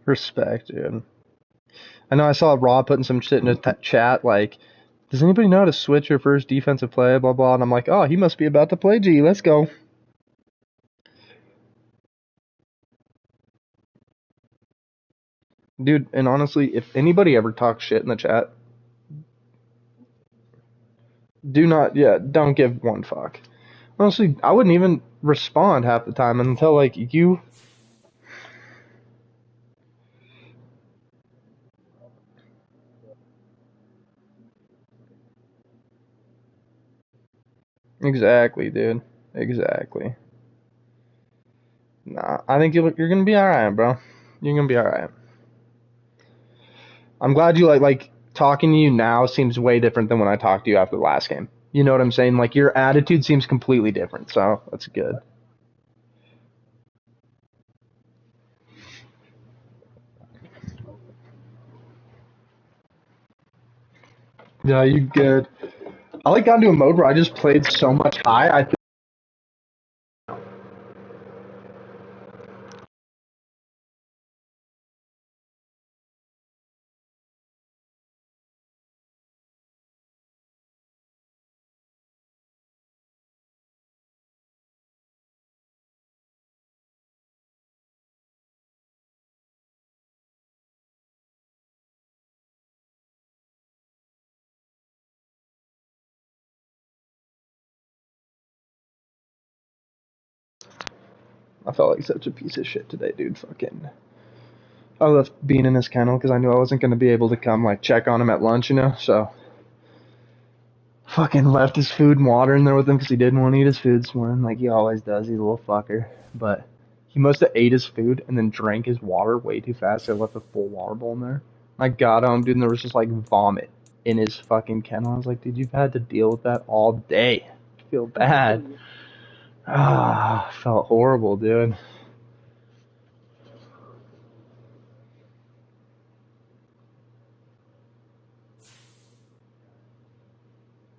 Respect, dude. I know I saw Raw putting some shit in the chat, like, does anybody know how to switch your first defensive play, blah, blah, and I'm like, oh, he must be about to play G, let's go. Dude, and honestly, if anybody ever talks shit in the chat, don't give one fuck. Honestly, I wouldn't even respond half the time until, like, you... Exactly, dude. Exactly. Nah, I think you're gonna be alright, bro. You're gonna be alright. I'm glad you like talking to you now seems way different than when I talked to you after the last game. You know what I'm saying? Like, your attitude seems completely different, so that's good. Yeah, you good. I like got into a mode where I just played so much high, I felt like such a piece of shit today, dude. Fucking. I left Bean in his kennel because I knew I wasn't going to be able to come, like, check on him at lunch, you know? So, fucking left his food and water in there with him because he didn't want to eat his food this morning, like he always does. He's a little fucker. But he must have ate his food and then drank his water way too fast, so I left a full water bowl in there. I got home, dude, and there was just, like, vomit in his fucking kennel. I was like, dude, you've had to deal with that all day. I feel bad. Ah, felt horrible, dude.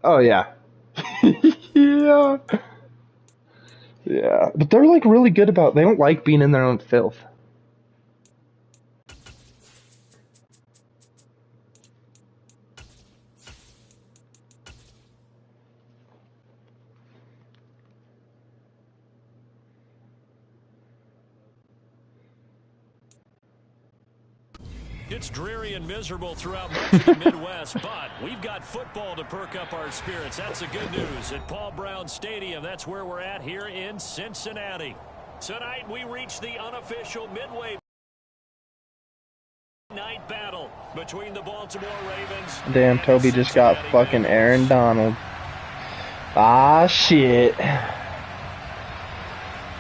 Oh, yeah. Yeah. Yeah. But they're, like, really good about, they don't like being in their own filth. It's dreary and miserable throughout much of the Midwest, but we've got football to perk up our spirits. That's the good news. At Paul Brown Stadium, that's where we're at here in Cincinnati. Tonight, we reach the unofficial midway night battle between the Baltimore Ravens. Damn, Toby just got fucking Aaron Donald. Ah, shit.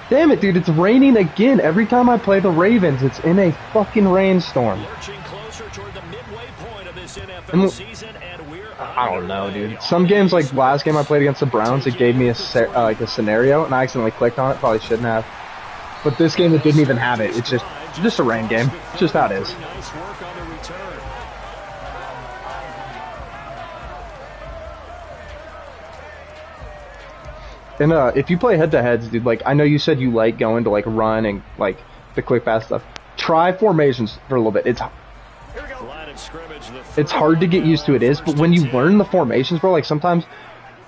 Damn it, dude, it's raining again. Every time I play the Ravens, it's in a fucking rainstorm. I don't know, dude. Some games, like last game I played against the Browns, it gave me a scenario, and I accidentally clicked on it. Probably shouldn't have. But this game, it didn't even have it. It's just a rain game. It's just how it is. And if you play head-to-heads, dude, like, I know you said you like going to, like, run and, like, the quick pass stuff. Try formations for a little bit. It's hard to get used to, it is, but when you learn the formations, bro, like, sometimes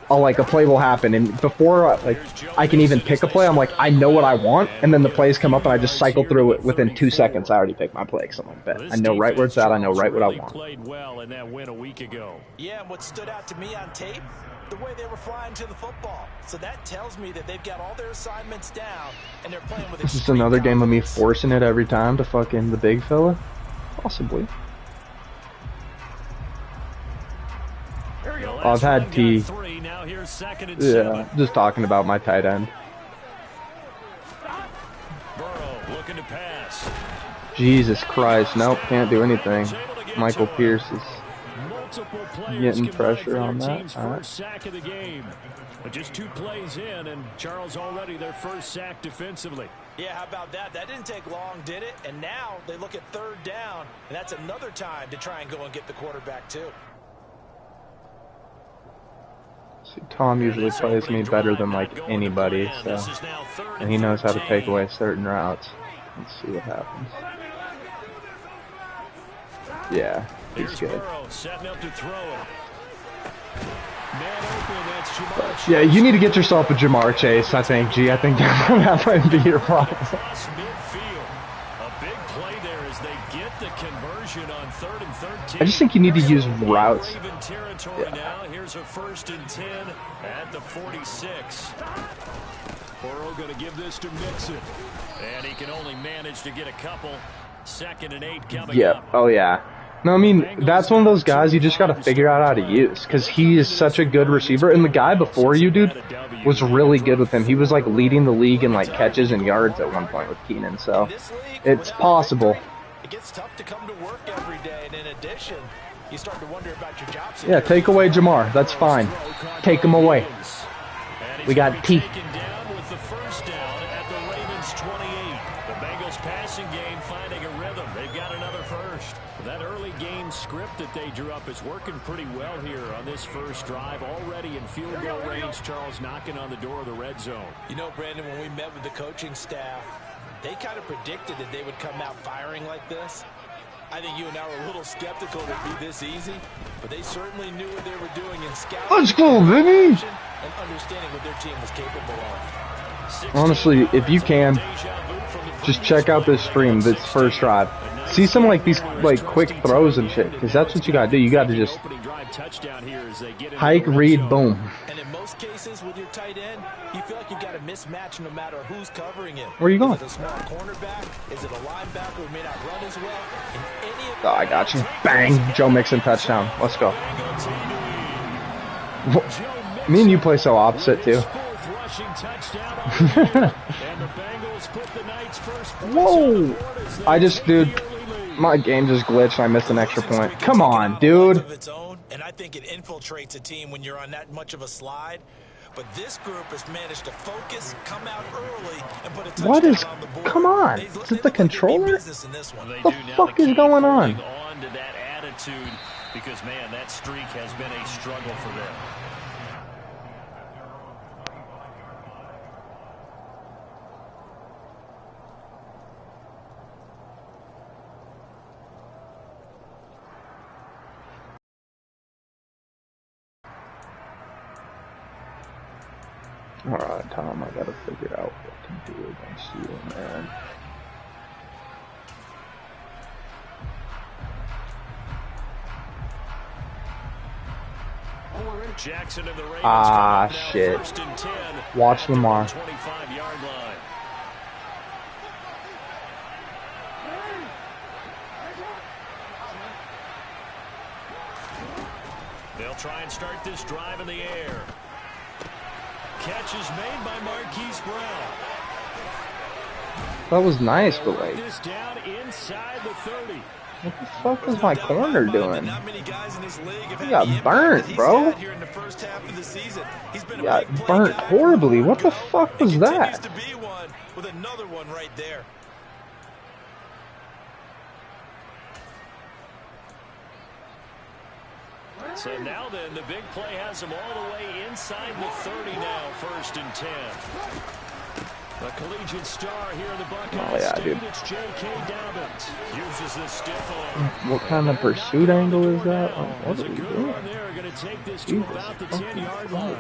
a play will happen, and before, I can even pick a play, I'm like, I know what I want, and then the plays come up, and I just cycle through it within 2 seconds. I already picked my play, something like that. I know right where it's at. I know right what I want. Played well in that win a week ago. Yeah, and what stood out to me on tape, the way they were flying to the football. So that tells me that they've got all their assignments down, and they're playing with This is another game of me forcing it every time to fucking the big fella? Possibly. I've had T. Yeah, just talking about my tight end. Jesus Christ, nope, can't do anything. Michael Pierce is getting pressure on that. All right. Sack of the game. But just 2 plays in, and Charles already their first sack defensively. Yeah, how about that? That didn't take long, did it? And now they look at 3rd down, and that's another time to try and go and get the quarterback too. See, Tom usually plays me better than, like, anybody, so, and he knows how to take away certain routes. Let's see what happens. Yeah, he's Here's good. Burrow setting up to throw it. Man open, that's Jamar But, Chase. yeah, you need to get yourself a Jamar Chase, I think, G. I think that might be your problem. Across midfield. A big play there as they get the conversion on 3rd and 13. I just think you need to use routes. Raven territory now. Here's a 1st and 10 at the 46. Burrow going to give this to Mixon. And he can only manage to get a couple. 2nd and 8 coming up. Oh, yeah. No, I mean, that's one of those guys you just got to figure out how to use because he is such a good receiver. And the guy before you, dude, was really good with him. He was, like, leading the league in, like, catches and yards at one point with Keenan. So, it's possible. It gets tough to come to work every day, and in addition, you start to wonder about your job security. Yeah, take away Jamar. That's fine. Take him away. We got T. Taken down with the 1st down at the Ravens 28. The Bengals passing game finding a rhythm. They've got another 1st. That early game script that they drew up is working pretty well here on this 1st drive. Already in field goal range, Charles knocking on the door of the red zone. You know, Brandon, when we met with the coaching staff, they kind of predicted that they would come out firing like this. I think you and I were a little skeptical that it'd be this easy, but they certainly knew what they were doing in scouting. Let's go, baby! And understanding what their team was capable of. Honestly, if you can, just check out this stream, this 1st drive. See some, like, these, like, quick throws and shit, because that's what you got to do. You got to just hike, read, boom. And in most cases with your tight end, you feel like you've got a mismatch no matter who's covering it. Where are you going? Is it a small cornerback? Is it a linebacker who may not run as well? In any of Oh, I got you. Bang! Joe Mixon touchdown. Let's go. Me and you play so opposite, too. Whoa! I just, dude, my game just glitched and I missed an extra point. Come on, dude. And I think it infiltrates a team when you're on that much of a slide. But this group has managed to focus, come out early, and put a touchdown on the board. Come on. Is it the controller? What the fuck is going on? To that attitude because, man, that streak has been a struggle for them. Alright, Tom, I gotta figure out what to do against you, man. Jackson of the Ravens. Ah, shit. 1st and 10. Watch Lamar. 25-yard line. They'll try and start this drive in the air. Catch is made by Marquise Brown. That was nice, but like, This down inside the 30. what the fuck is my corner doing? He got burnt, bro. He got burnt horribly. What the fuck was that? With another one right there. So now then, the big play has them all the way inside the 30 now, 1st and 10. The collegiate star here in the Buckeye State, it's J.K. Dobbins. Uses the stiff arm. What kind of pursuit angle is that? What That's are a we good doing? run there. Going to take this to about the 10-yard line.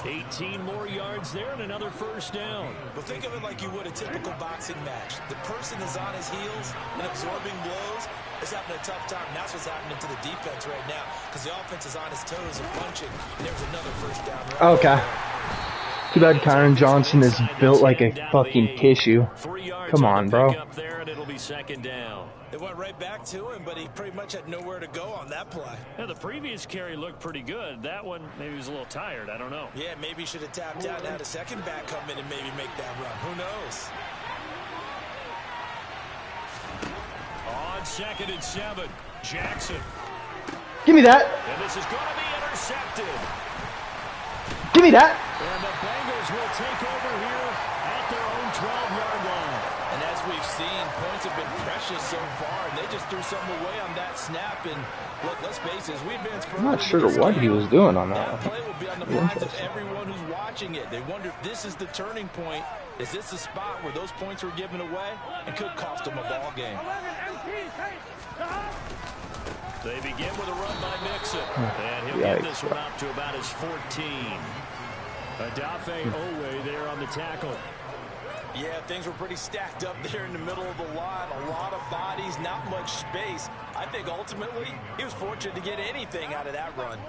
18 more yards there and another 1st down. But think of it like you would a typical boxing match. The person is on his heels and absorbing blows is having a tough time. And that's what's happening to the defense right now because the offense is on his toes and punching. And there's another 1st down. Right Okay. Too bad Kyron Johnson is built like a fucking tissue. Come on, bro. There and it'll be 2nd down. It went right back to him, but he pretty much had nowhere to go on that play. Yeah, the previous carry looked pretty good. That one, maybe he was a little tired. I don't know. Yeah, maybe he should have tapped out and had a second back come in and maybe make that run. Who knows? On 2nd and 7, Jackson. Give me that. And this is going to be intercepted. Give me that. And the Bengals will take over here at their own 12-yard line. And as we've seen, points have been precious so far, and they just threw something away on that snap. And look, let's face it, as we advance further, I'm not sure what he was doing on that one. That play will be on the minds of everyone who's watching it. They wonder if this is the turning point. Is this the spot where those points were given away and could cost them a ball game? They begin with a run by Mixon, and he'll get this one up to about his 14. Adafe Owe there on the tackle. Yeah, things were pretty stacked up there in the middle of the line. A lot of bodies, not much space. I think ultimately he was fortunate to get anything out of that run.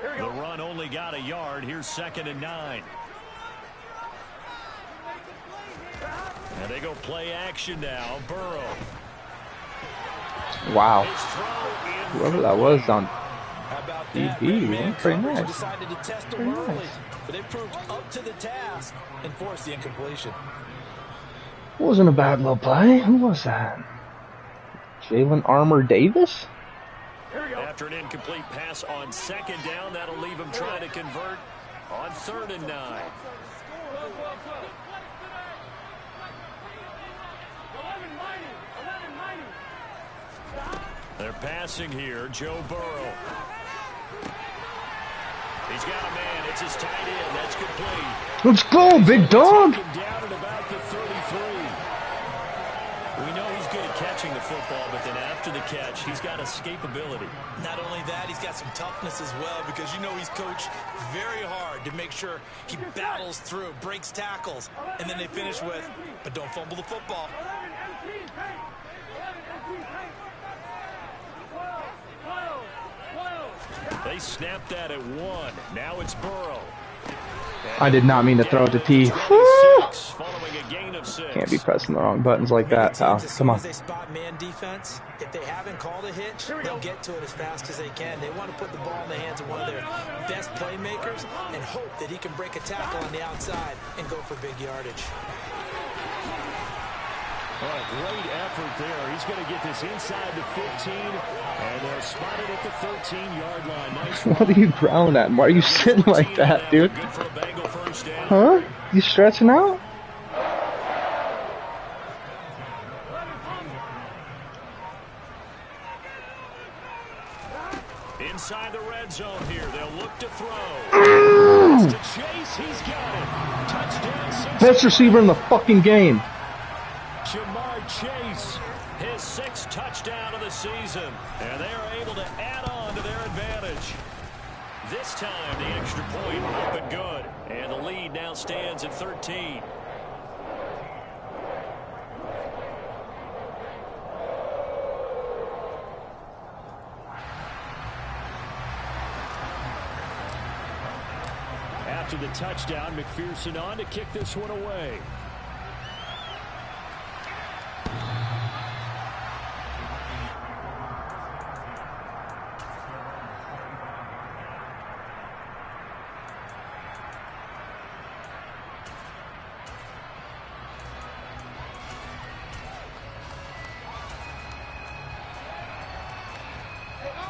The run only got a yard. Here's 2nd and 9. And they go play action now. Burrow. Wow. Whoever that was on DB went pretty nice. Decided to test them early, but they proved up to the task and forced the incompletion. Wasn't a bad little play. Who was that? Jalen Armour Davis? After an incomplete pass on 2nd down, that'll leave him trying to convert on 3rd and 9. They're passing here. Joe Burrow. He's got a man. It's his tight end. That's complete. Let's go, big dog. Down at about the 33. We know he's good at catching the football, but then after the catch, he's got escapability. Not only that, he's got some toughness as well, because you know he's coached very hard to make sure he battles through, breaks tackles, and then they finish with, but don't fumble the football. They snapped that at 1. Now it's Burrow. I did not mean to throw it to T. Following a gain of 6. Can't be pressing the wrong buttons like that, pal. Come on. They spot man defense. If they haven't called a hitch, they'll get to it as fast as they can. They want to put the ball in the hands of one of their best playmakers and hope that he can break a tackle on the outside and go for big yardage. Oh, great effort there. He's going to get this inside the 15, and they'll spot it at the 13-yard line. Nice. What are you growling at? Why are you sitting like that, dude? Huh? You stretching out? Inside the red zone here. They'll look to throw. To Chase. He's got it. Touchdown. Best receiver in the fucking game. Jamar Chase, his 6th touchdown of the season, and they are able to add on to their advantage. This time, the extra point up and good, and the lead now stands at 13. After the touchdown, McPherson on to kick this one away.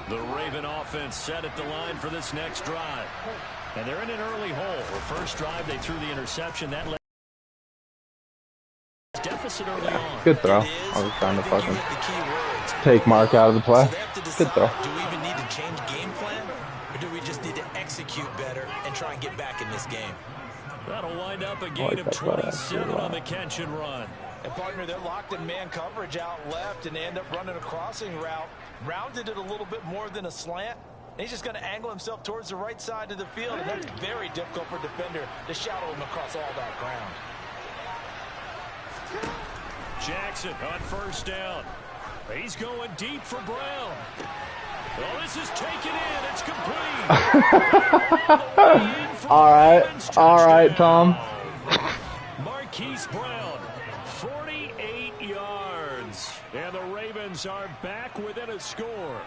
The Raven offense set at the line for this next drive. And they're in an early hole. The first drive, they threw the interception. That led deficit early on. Good throw. I was trying to fucking take Mark out of the play. Good throw. Do we even need to change game plan, or do we just need to execute better and try and get back in this game? That'll wind up a gain of 27 on the catch and run. And partner, they're locked in man coverage out left, and they end up running a crossing route. Rounded it a little bit more than a slant. And he's just going to angle himself towards the right side of the field, and that's very difficult for a defender to shadow him across all that ground. Jackson on 1st down. He's going deep for Brown. Well, this is taken in. It's complete. All right, Tom. Marquise Brown, 48 yards. And the Ravens are back within a score.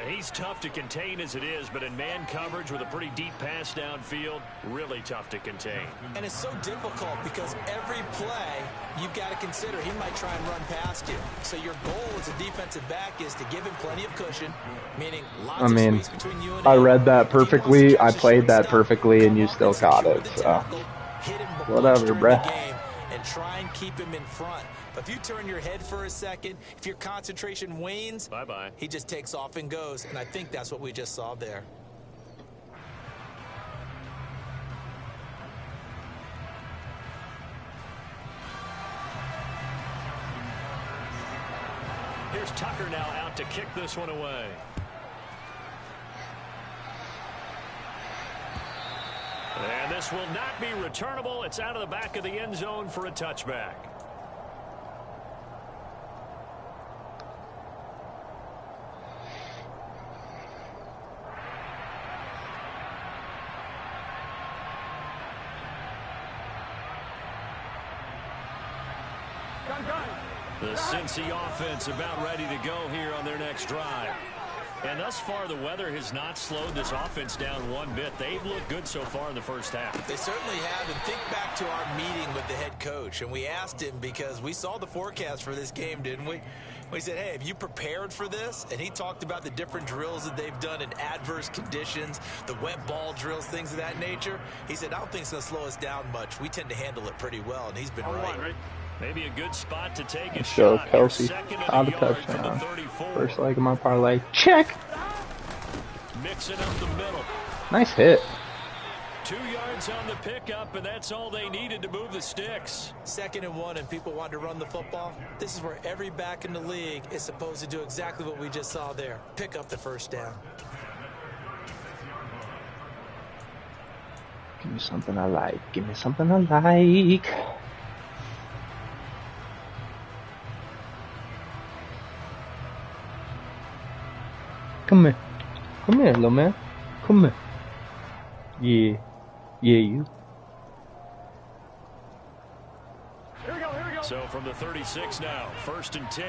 He's tough to contain as it is, but in man coverage with a pretty deep pass downfield, really tough to contain. And it's so difficult because every play you've got to consider he might try and run past you. So your goal as a defensive back is to give him plenty of cushion, meaning lots of space between you and him. I read that perfectly. I played that perfectly, and you still caught it. So whatever, bruh. And try and keep him in front. But if you turn your head for a second, if your concentration wanes, bye-bye. He just takes off and goes. And I think that's what we just saw there. Here's Tucker now out to kick this one away. And this will not be returnable. It's out of the back of the end zone for a touchback. The Cincy offense about ready to go here on their next drive. And thus far, the weather has not slowed this offense down one bit. They've looked good so far in the first half. They certainly have. And think back to our meeting with the head coach. And we asked him because we saw the forecast for this game, didn't we? We said, hey, have you prepared for this? And he talked about the different drills that they've done in adverse conditions, the wet ball drills, things of that nature. He said, I don't think it's going to slow us down much. We tend to handle it pretty well, and he's been right. Maybe a good spot to take a Show shot. Kelsey out of touchdown. First leg of my parlay. Check. Mixing up the middle. Nice hit. 2 yards on the pickup, and that's all they needed to move the sticks. 2nd and 1, and people want to run the football. This is where every back in the league is supposed to do exactly what we just saw there. Pick up the first down. Give me something I like. Give me something I like. Come here. Come here, little man. Come here. Yeah. Yeah, you. Here we go. So from the 36 now, 1st and 10.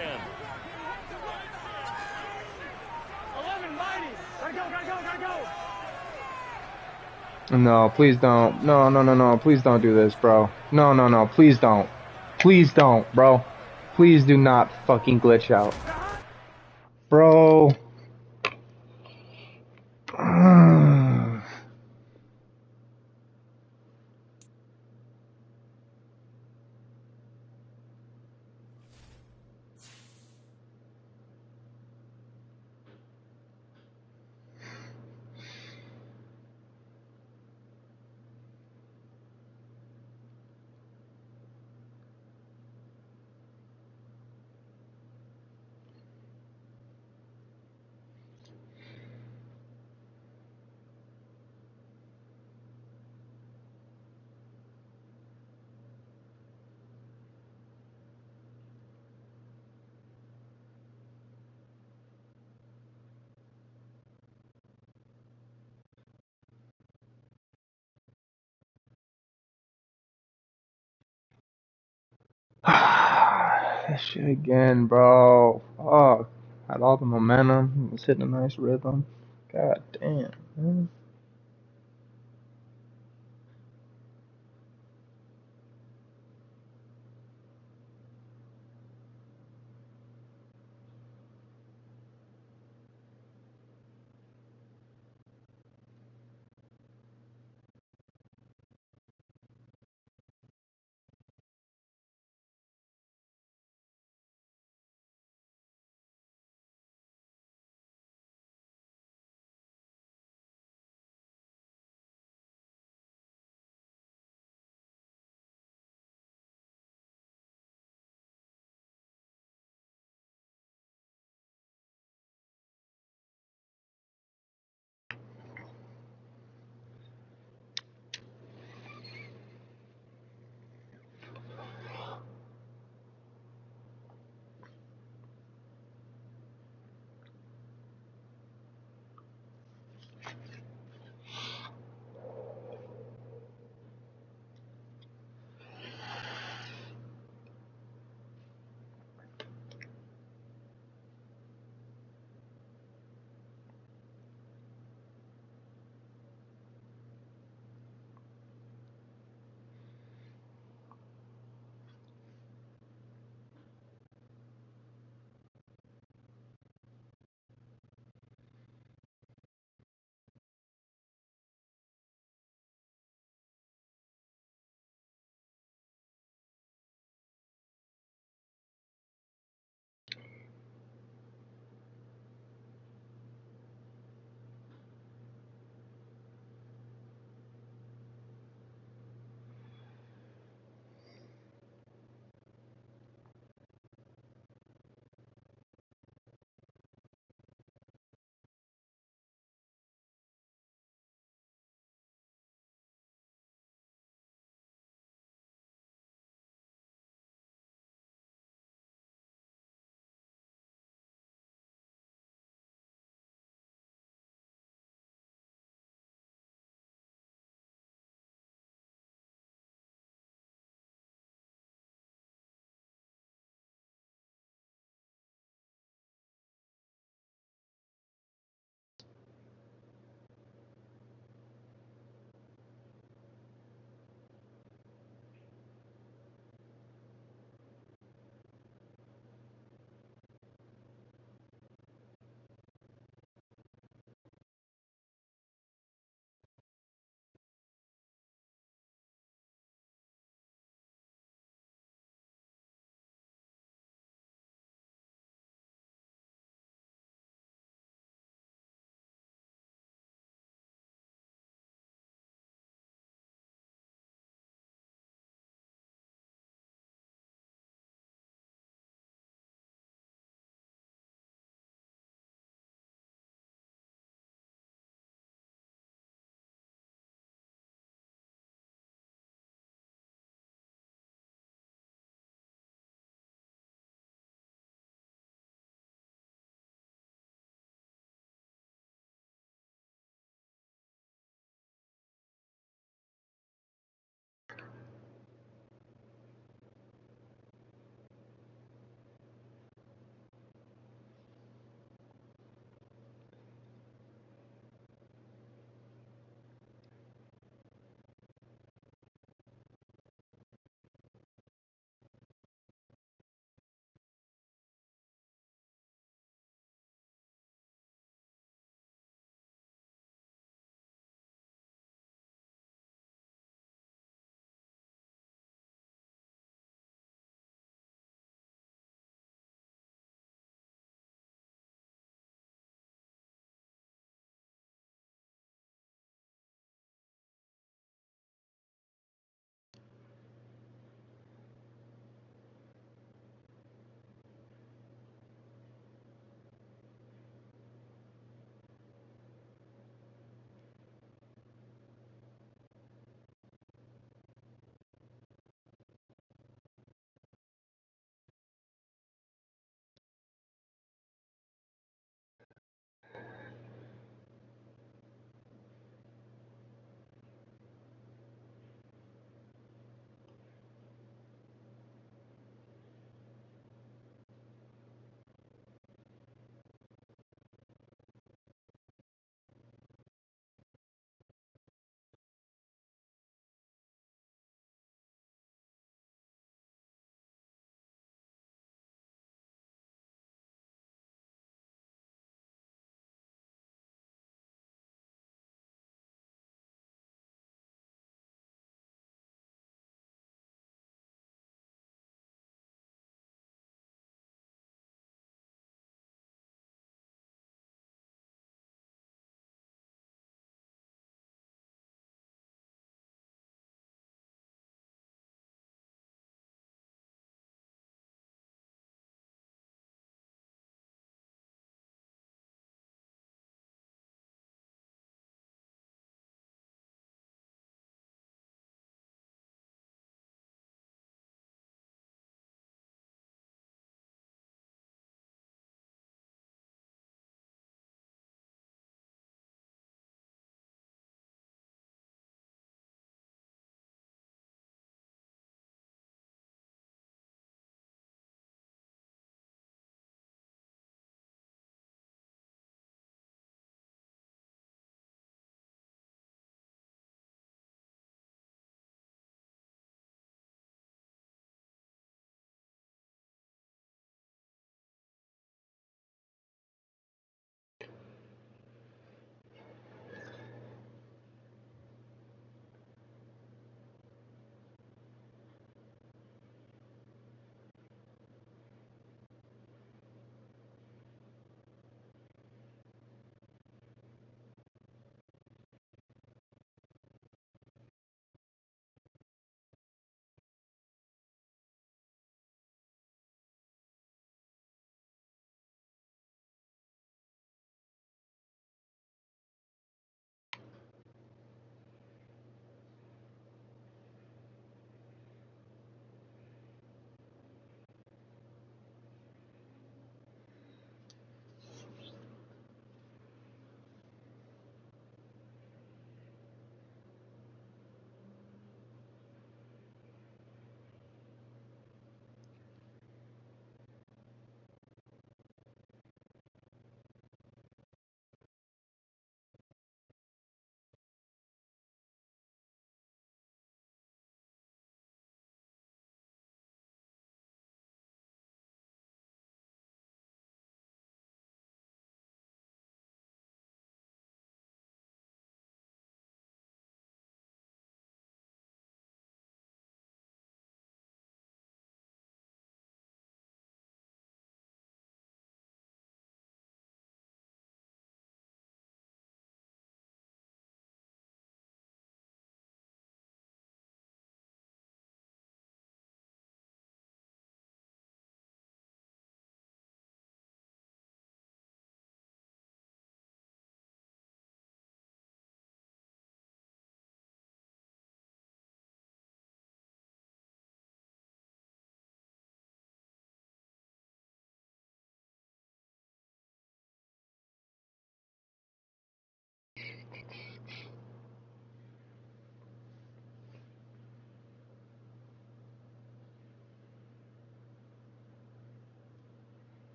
11 mighty. Gotta go. No, please don't. No. Please don't do this, bro. No. Please don't. Please don't, bro. Please do not fucking glitch out. Bro. That shit again, bro. Fuck. Had all the momentum. Was hitting a nice rhythm. God damn, man.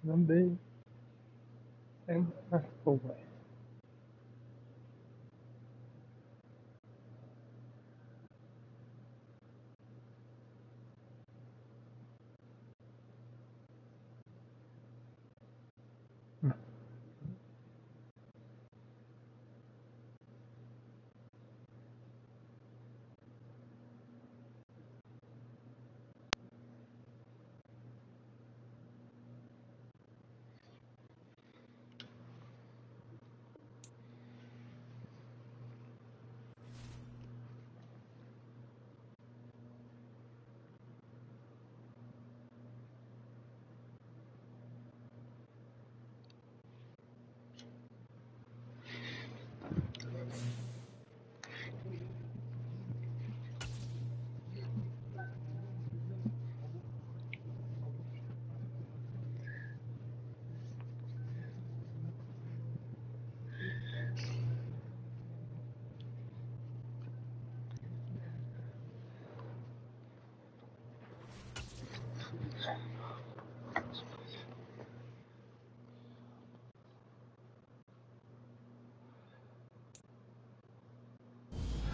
I'm big. And full way.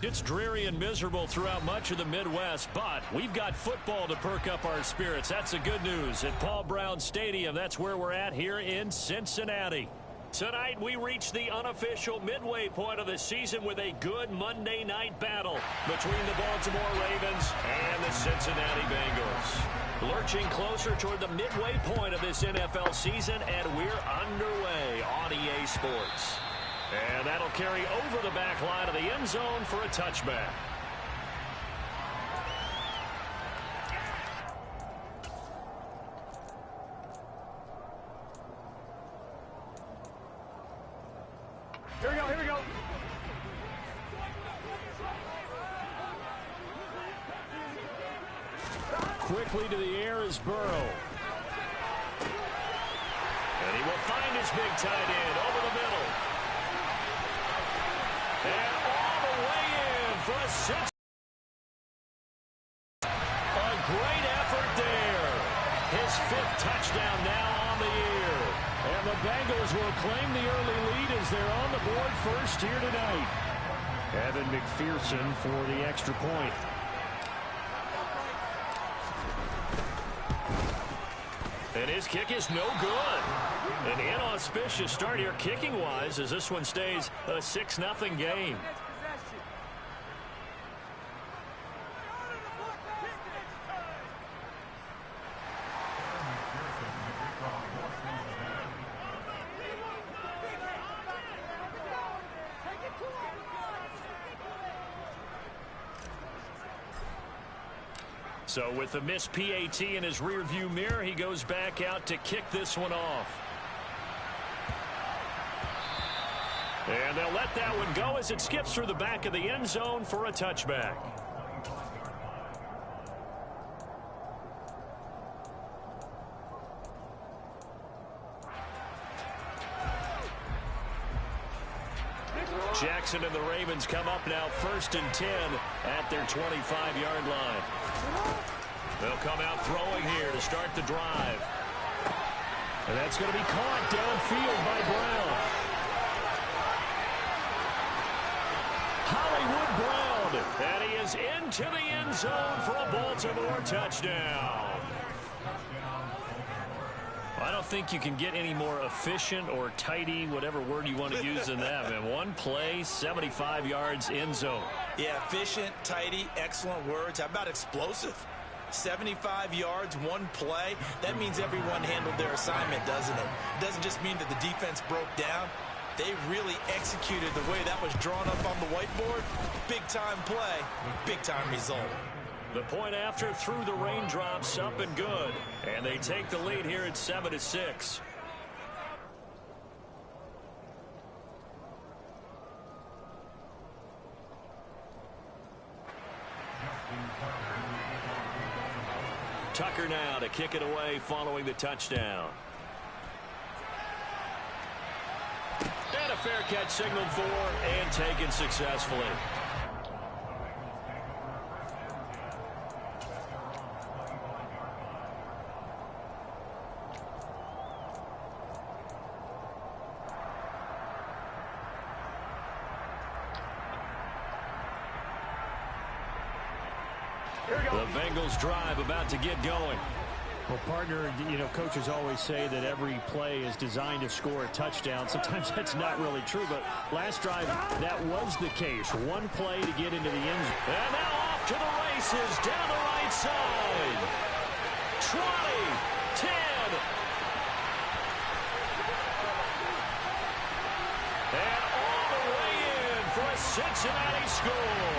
It's dreary and miserable throughout much of the Midwest, but we've got football to perk up our spirits. That's the good news. At Paul Brown Stadium, that's where we're at here in Cincinnati. Tonight, we reach the unofficial midway point of the season with a good Monday night battle between the Baltimore Ravens and the Cincinnati Bengals. Lurching closer toward the midway point of this NFL season, and we're underway on EA Sports. And that'll carry over the back line of the end zone for a touchback. Here we go, here we go. Quickly to the air is Burrow. And he will find his big tight end over the middle. And all the way in for a six. A great effort there. His fifth touchdown now on the year. And the Bengals will claim the early lead as they're on the board first here tonight. Evan McPherson for the extra point. And his kick is no good. An inauspicious start here kicking-wise as this one stays a 6-0 game. So with the missed PAT in his rearview mirror, he goes back out to kick this one off. And they'll let that one go as it skips through the back of the end zone for a touchback. Jackson and the Ravens come up now 1st and 10 at their 25-yard line. They'll come out throwing here to start the drive. And that's going to be caught downfield by Brown. Hollywood Brown. And he is into the end zone for a Baltimore touchdown. I don't think you can get any more efficient or tidy, whatever word you want to use than that, man. One play, 75 yards, end zone. Yeah, efficient, tidy, excellent words. How about explosive? 75 yards, one play. That means everyone handled their assignment, doesn't it? It doesn't just mean that the defense broke down. They really executed the way that was drawn up on the whiteboard. Big-time play, big-time result. The point after through the raindrops, up and good. And they take the lead here at 7-6. Tucker now to kick it away following the touchdown. And a fair catch signaled for and taken successfully. The Bengals drive about to get going. Well, partner, you know, coaches always say that every play is designed to score a touchdown. Sometimes that's not really true, but last drive, that was the case. One play to get into the end zone. And now off to the races down the right side. 20, 10. And all the way in for a Cincinnati score.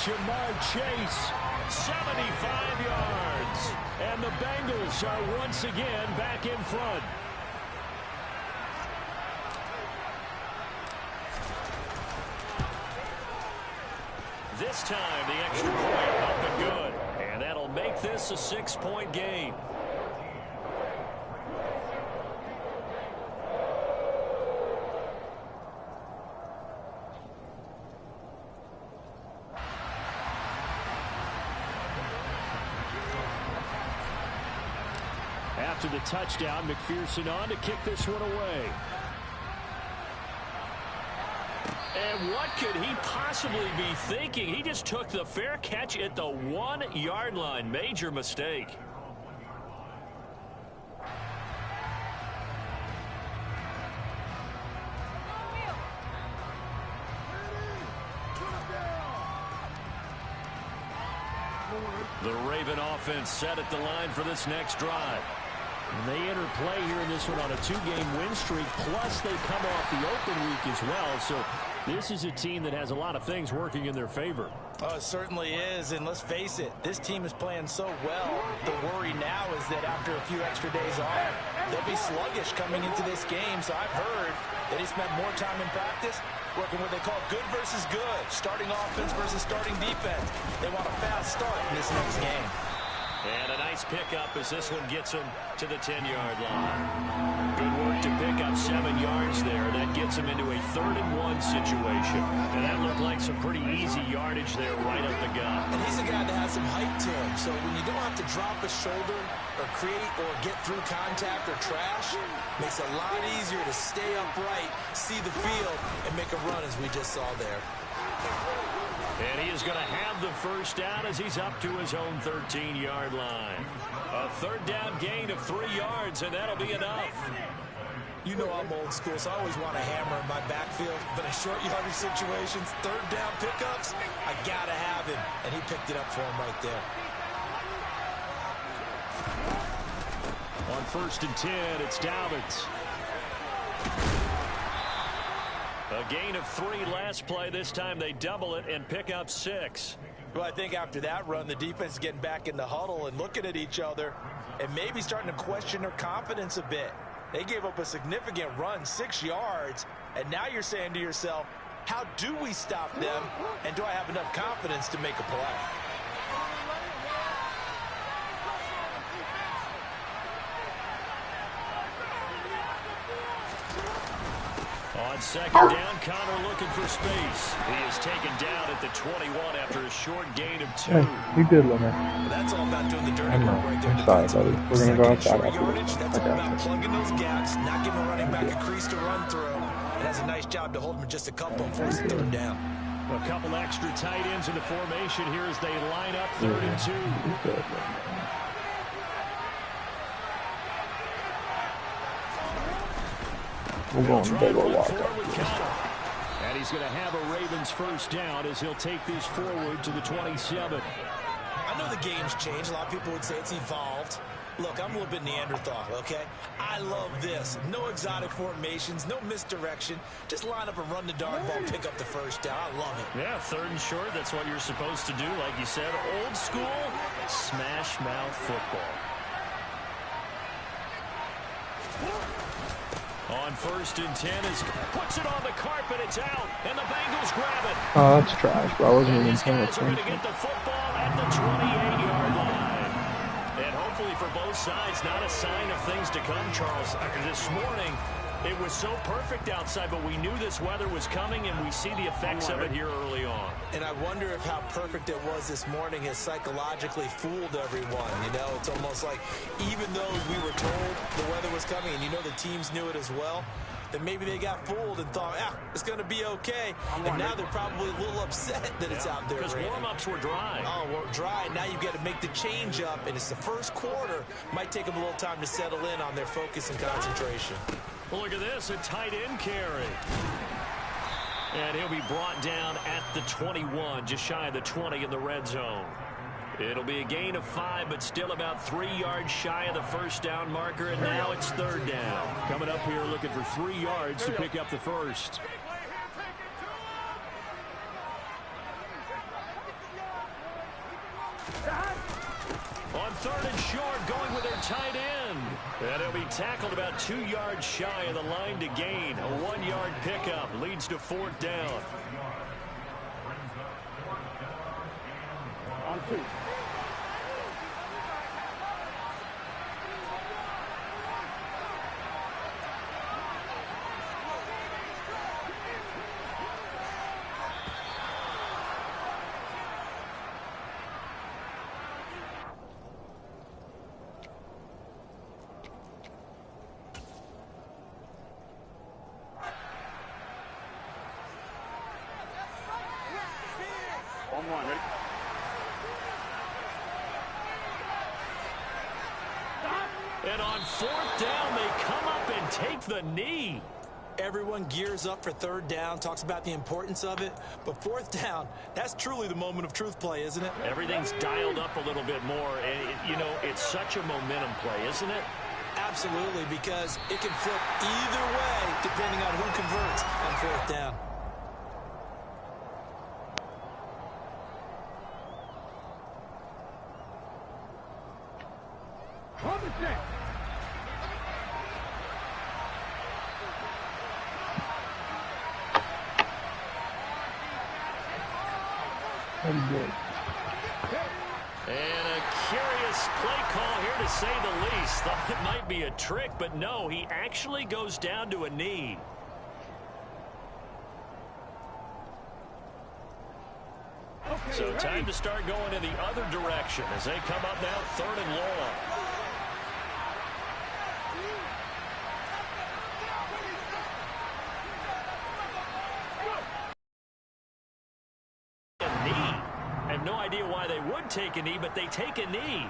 Jamar Chase, 75 yards. And the Bengals are once again back in front. This time, the extra point up and good. And that'll make this a 6-point game. after the touchdown, McPherson on to kick this one away. And what could he possibly be thinking? He just took the fair catch at the 1-yard line. Major mistake. The Raven offense set at the line for this next drive. And they enter play here in this one on a 2-game win streak, plus they come off the open week as well. So this is a team that has a lot of things working in their favor. Oh, it certainly is, and let's face it, this team is playing so well. The worry now is that after a few extra days off, they'll be sluggish coming into this game. So I've heard that he spent more time in practice working what they call good versus good, starting offense versus starting defense. They want a fast start in this next game. And a nice pickup as this one gets him to the 10-yard line. Good work to pick up 7 yards there. That gets him into a 3rd-and-1 situation. And that looked like some pretty easy yardage there right up the gut. And he's a guy that has some height to him. So when you don't have to drop a shoulder or create or get through contact or trash, makes it a lot easier to stay upright, see the field, and make a run as we just saw there. And he is going to have the first down as he's up to his own 13-yard line. A 3rd down gain of 3 yards, and that'll be enough. You know I'm old school, so I always want a hammer in my backfield. But in short yardage situations, 3rd down pickups, I got to have him. And he picked it up for him right there. On 1st and 10, it's Dobbins. A gain of 3 last play. This time they double it and pick up 6. Well, I think after that run, the defense is getting back in the huddle and looking at each other and maybe starting to question their confidence a bit. They gave up a significant run, 6 yards, and now you're saying to yourself, how do we stop them, and do I have enough confidence to make a play? On 2nd down, Connor looking for space. He is taken down at the 21 after a short gain of 2. Hey, you good, Lemmer. Well, that's all about doing the dirty I know. work right there. I'm sorry, buddy. We're going to go outside Short after yardage, this. that's I all got about you. plugging those gaps, not giving a running back a crease to run through. It has a nice job to hold him in just a couple and force the 3rd down. A couple extra tight ends in the formation here as they line up 3rd and 2. Good. We're going to big old walk up. And he's going to have a Ravens first down as he'll take this forward to the 27. I know the game's changed. A lot of people would say it's evolved. Look, I'm a little bit Neanderthal, okay? I love this. No exotic formations, no misdirection. Just line up and run the darn ball, pick up the first down. I love it. Yeah, 3rd and short, that's what you're supposed to do. Like you said, old school, smash mouth football. On 1st and 10, is puts it on the carpet, it's out, and the Bengals grab it. Oh, that's trash, bro. I wasn't even These paying guys are going to attention. get the football at the 28-yard line. And hopefully for both sides, not a sign of things to come, Charles. This morning, it was so perfect outside, but we knew this weather was coming, and we see the effects of it here early on. And I wonder if how perfect it was this morning has psychologically fooled everyone. You know, it's almost like even though we were told the weather was coming, and you know the teams knew it as well, that maybe they got fooled and thought, it's going to be okay. And now they're probably a little upset that it's out there. Because warm-ups were dry. Oh, well, dry. Now you've got to make the change up, and it's the first quarter. Might take them a little time to settle in on their focus and concentration. Well, look at this, a tight end carry. And he'll be brought down at the 21, just shy of the 20 in the red zone. It'll be a gain of 5, but still about 3 yards shy of the first down marker, and now it's third down. Coming up here looking for 3 yards to pick up the first. On third and short, going with their tight end. And he'll be tackled about 2 yards shy of the line to gain. A 1-yard pickup leads to fourth down. On 2. On 1, ready? And on fourth down, they come up and take the knee. Everyone gears up for third down, talks about the importance of it. But fourth down, that's truly the moment of truth play, isn't it? Everything's dialed up a little bit more. And, you know, it's such a momentum play, isn't it? Absolutely, because it can flip either way depending on who converts on fourth down. And a curious play call here, to say the least. Thought it might be a trick, but no, he actually goes down to a knee. So time to start going in the other direction as they come up now third and long. No idea why they would take a knee, but they take a knee.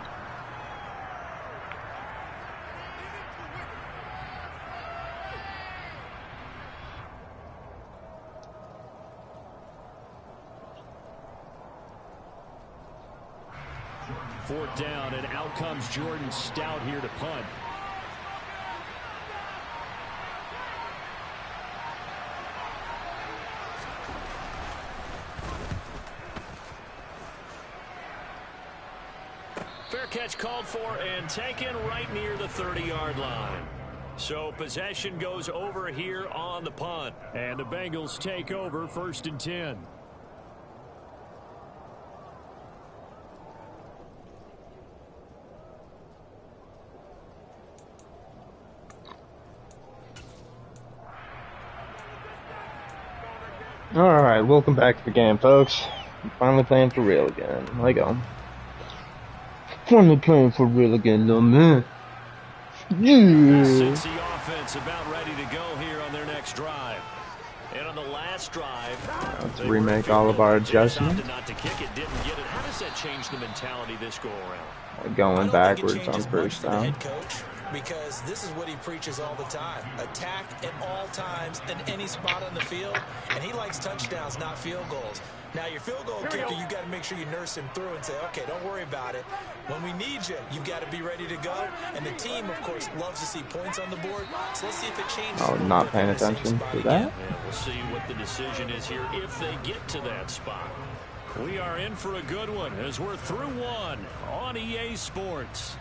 Fourth down, and out comes Jordan Stout here to punt. Fair catch called for and taken right near the 30-yard line. So possession goes over here on the punt. And the Bengals take over 1st and 10. Alright, welcome back to the game, folks. I'm finally playing for real again. Let go. Finally playing for real again, little man. Yeah. Since the offense about ready to go here on their next drive. And on the last drive, let's remake all of our adjustments. Not to kick it, didn't get it. How does that change the mentality this go around? Going backwards on first down. Because this is what he preaches all the time. Attack at all times in any spot on the field. And he likes touchdowns, not field goals. Now, your field goal kicker, you've got to make sure you nurse him through and say, okay, don't worry about it. When we need you, you've got to be ready to go. And the team, of course, loves to see points on the board. So let's see if it changes. Oh, not paying attention to that. Yeah, we'll see what the decision is here if they get to that spot. We are in for a good one as we're through one on EA Sports.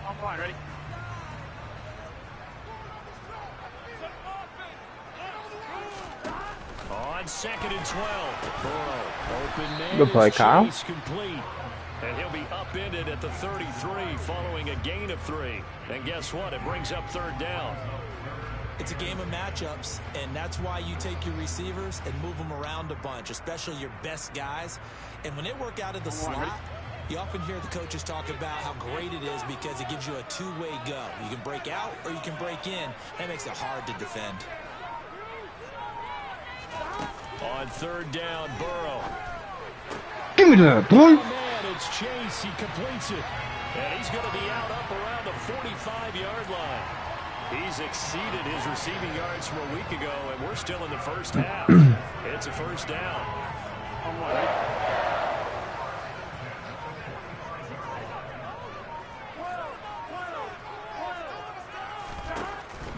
On 1, ready? On 2nd and 12. Burrow, open man. Good play, Kyle. Complete. And he'll be upended at the 33 following a gain of 3. And guess what? It brings up third down. It's a game of matchups, and that's why you take your receivers and move them around a bunch, especially your best guys. And when they work out of the slot, you often hear the coaches talk about how great it is because it gives you a two-way go. You can break out or you can break in. That makes it hard to defend. On third down, Burrow. Give me that, boy. Oh, man, it's Chase. He completes it. And he's going to be out up around the 45-yard line. He's exceeded his receiving yards from a week ago, and we're still in the first half. It's a first down.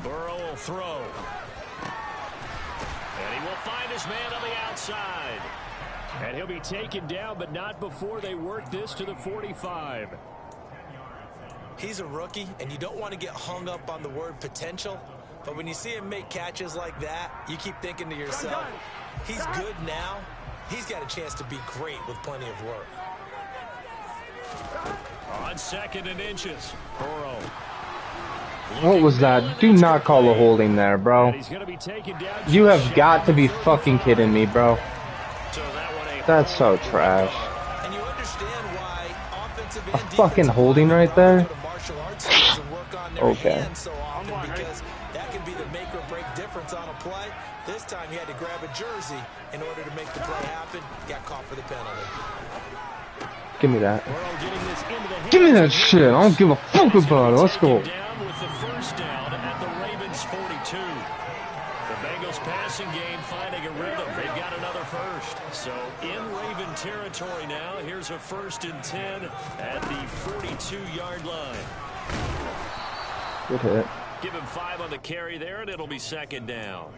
Burrow will throw. And he will find his man on the outside. And he'll be taken down, but not before they work this to the 45. He's a rookie, and you don't want to get hung up on the word potential. But when you see him make catches like that, you keep thinking to yourself, he's good now. He's got a chance to be great with plenty of work. On 2nd and inches, Burrow. What was that? Do not call a holding there, bro. You have got to be fucking kidding me, bro. That's so trash. And you understand why offensive A fucking holding right there? Okay. So often because that can be the make or break difference on a play. This time he had to grab a jersey in order to make the play happen. Got caught for the penalty. Give me that. Give me that shit. I don't give a fuck about it. Let's go. Down with the first down at the Ravens 42. The Bengals passing game finding a rhythm. They've got another first. So in Raven territory now. Here's a 1st and 10 at the 42-yard line. Good hit. Give him 5 on the carry there, and it'll be 2nd down.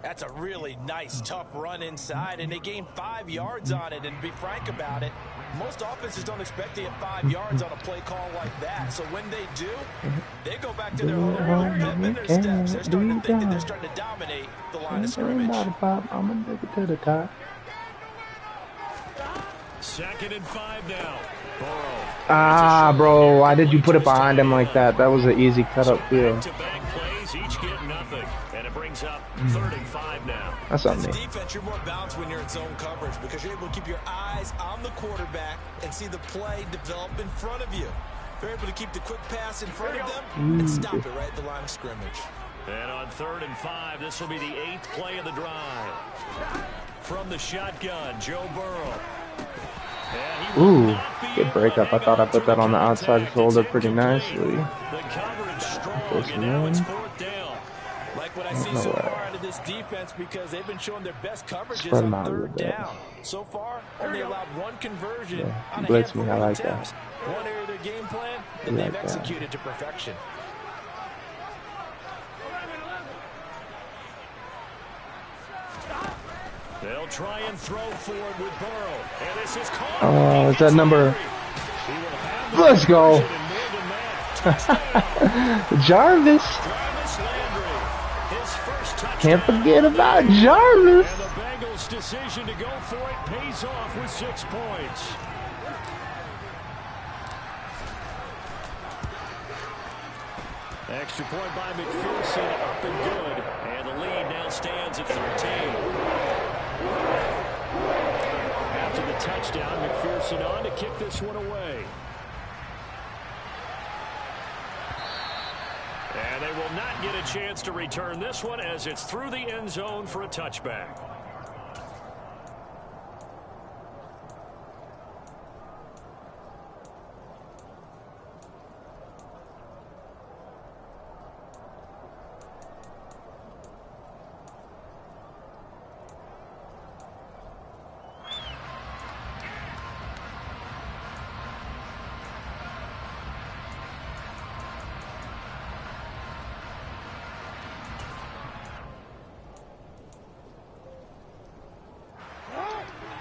That's a really nice, tough run inside, and they gained 5 yards on it. And to be frank about it, most offenses don't expect to get 5 yards on a play call like that. So when they do, they go back to their home, pep in their steps. They're starting to think that they're starting to dominate the line of scrimmage. I'm gonna take it to the top. 2nd and 5 now. Burrow. Ah, bro, why did you put it behind him like that? That was an easy cut up field. Back-to-back plays, each get nothing. And it brings up 3rd and 5 now. That's on me. As a defense, you're more balanced when you're in zone coverage because you're able to keep your eyes on the quarterback and see the play develop in front of you. You're able to keep the quick pass in front of them and stop it right at the line of scrimmage. And on 3rd and 5, this will be the 8th play of the drive. From the shotgun, Joe Burrow. Ooh, good breakup. I thought I put that on the outside shoulder pretty nicely. The coverage strong, and now it's 4th down. Like what I see so far out of this defense because they've been showing their best coverages Spread them on out a little 3rd bit. down. So far, only allowed 1 conversion on a Blitz me, handful I of like attempts. One area of their game plan that they've executed to perfection. They'll try and throw forward with Burrow. And this is caught. Oh, is that number? Let's go. Jarvis. Can't forget about Jarvis. And the Bengals' decision to go for it pays off with 6 points. Extra point by McPherson, up and good. And the lead now stands at 13. After the touchdown, McPherson on to kick this one away. And they will not get a chance to return this one as it's through the end zone for a touchback.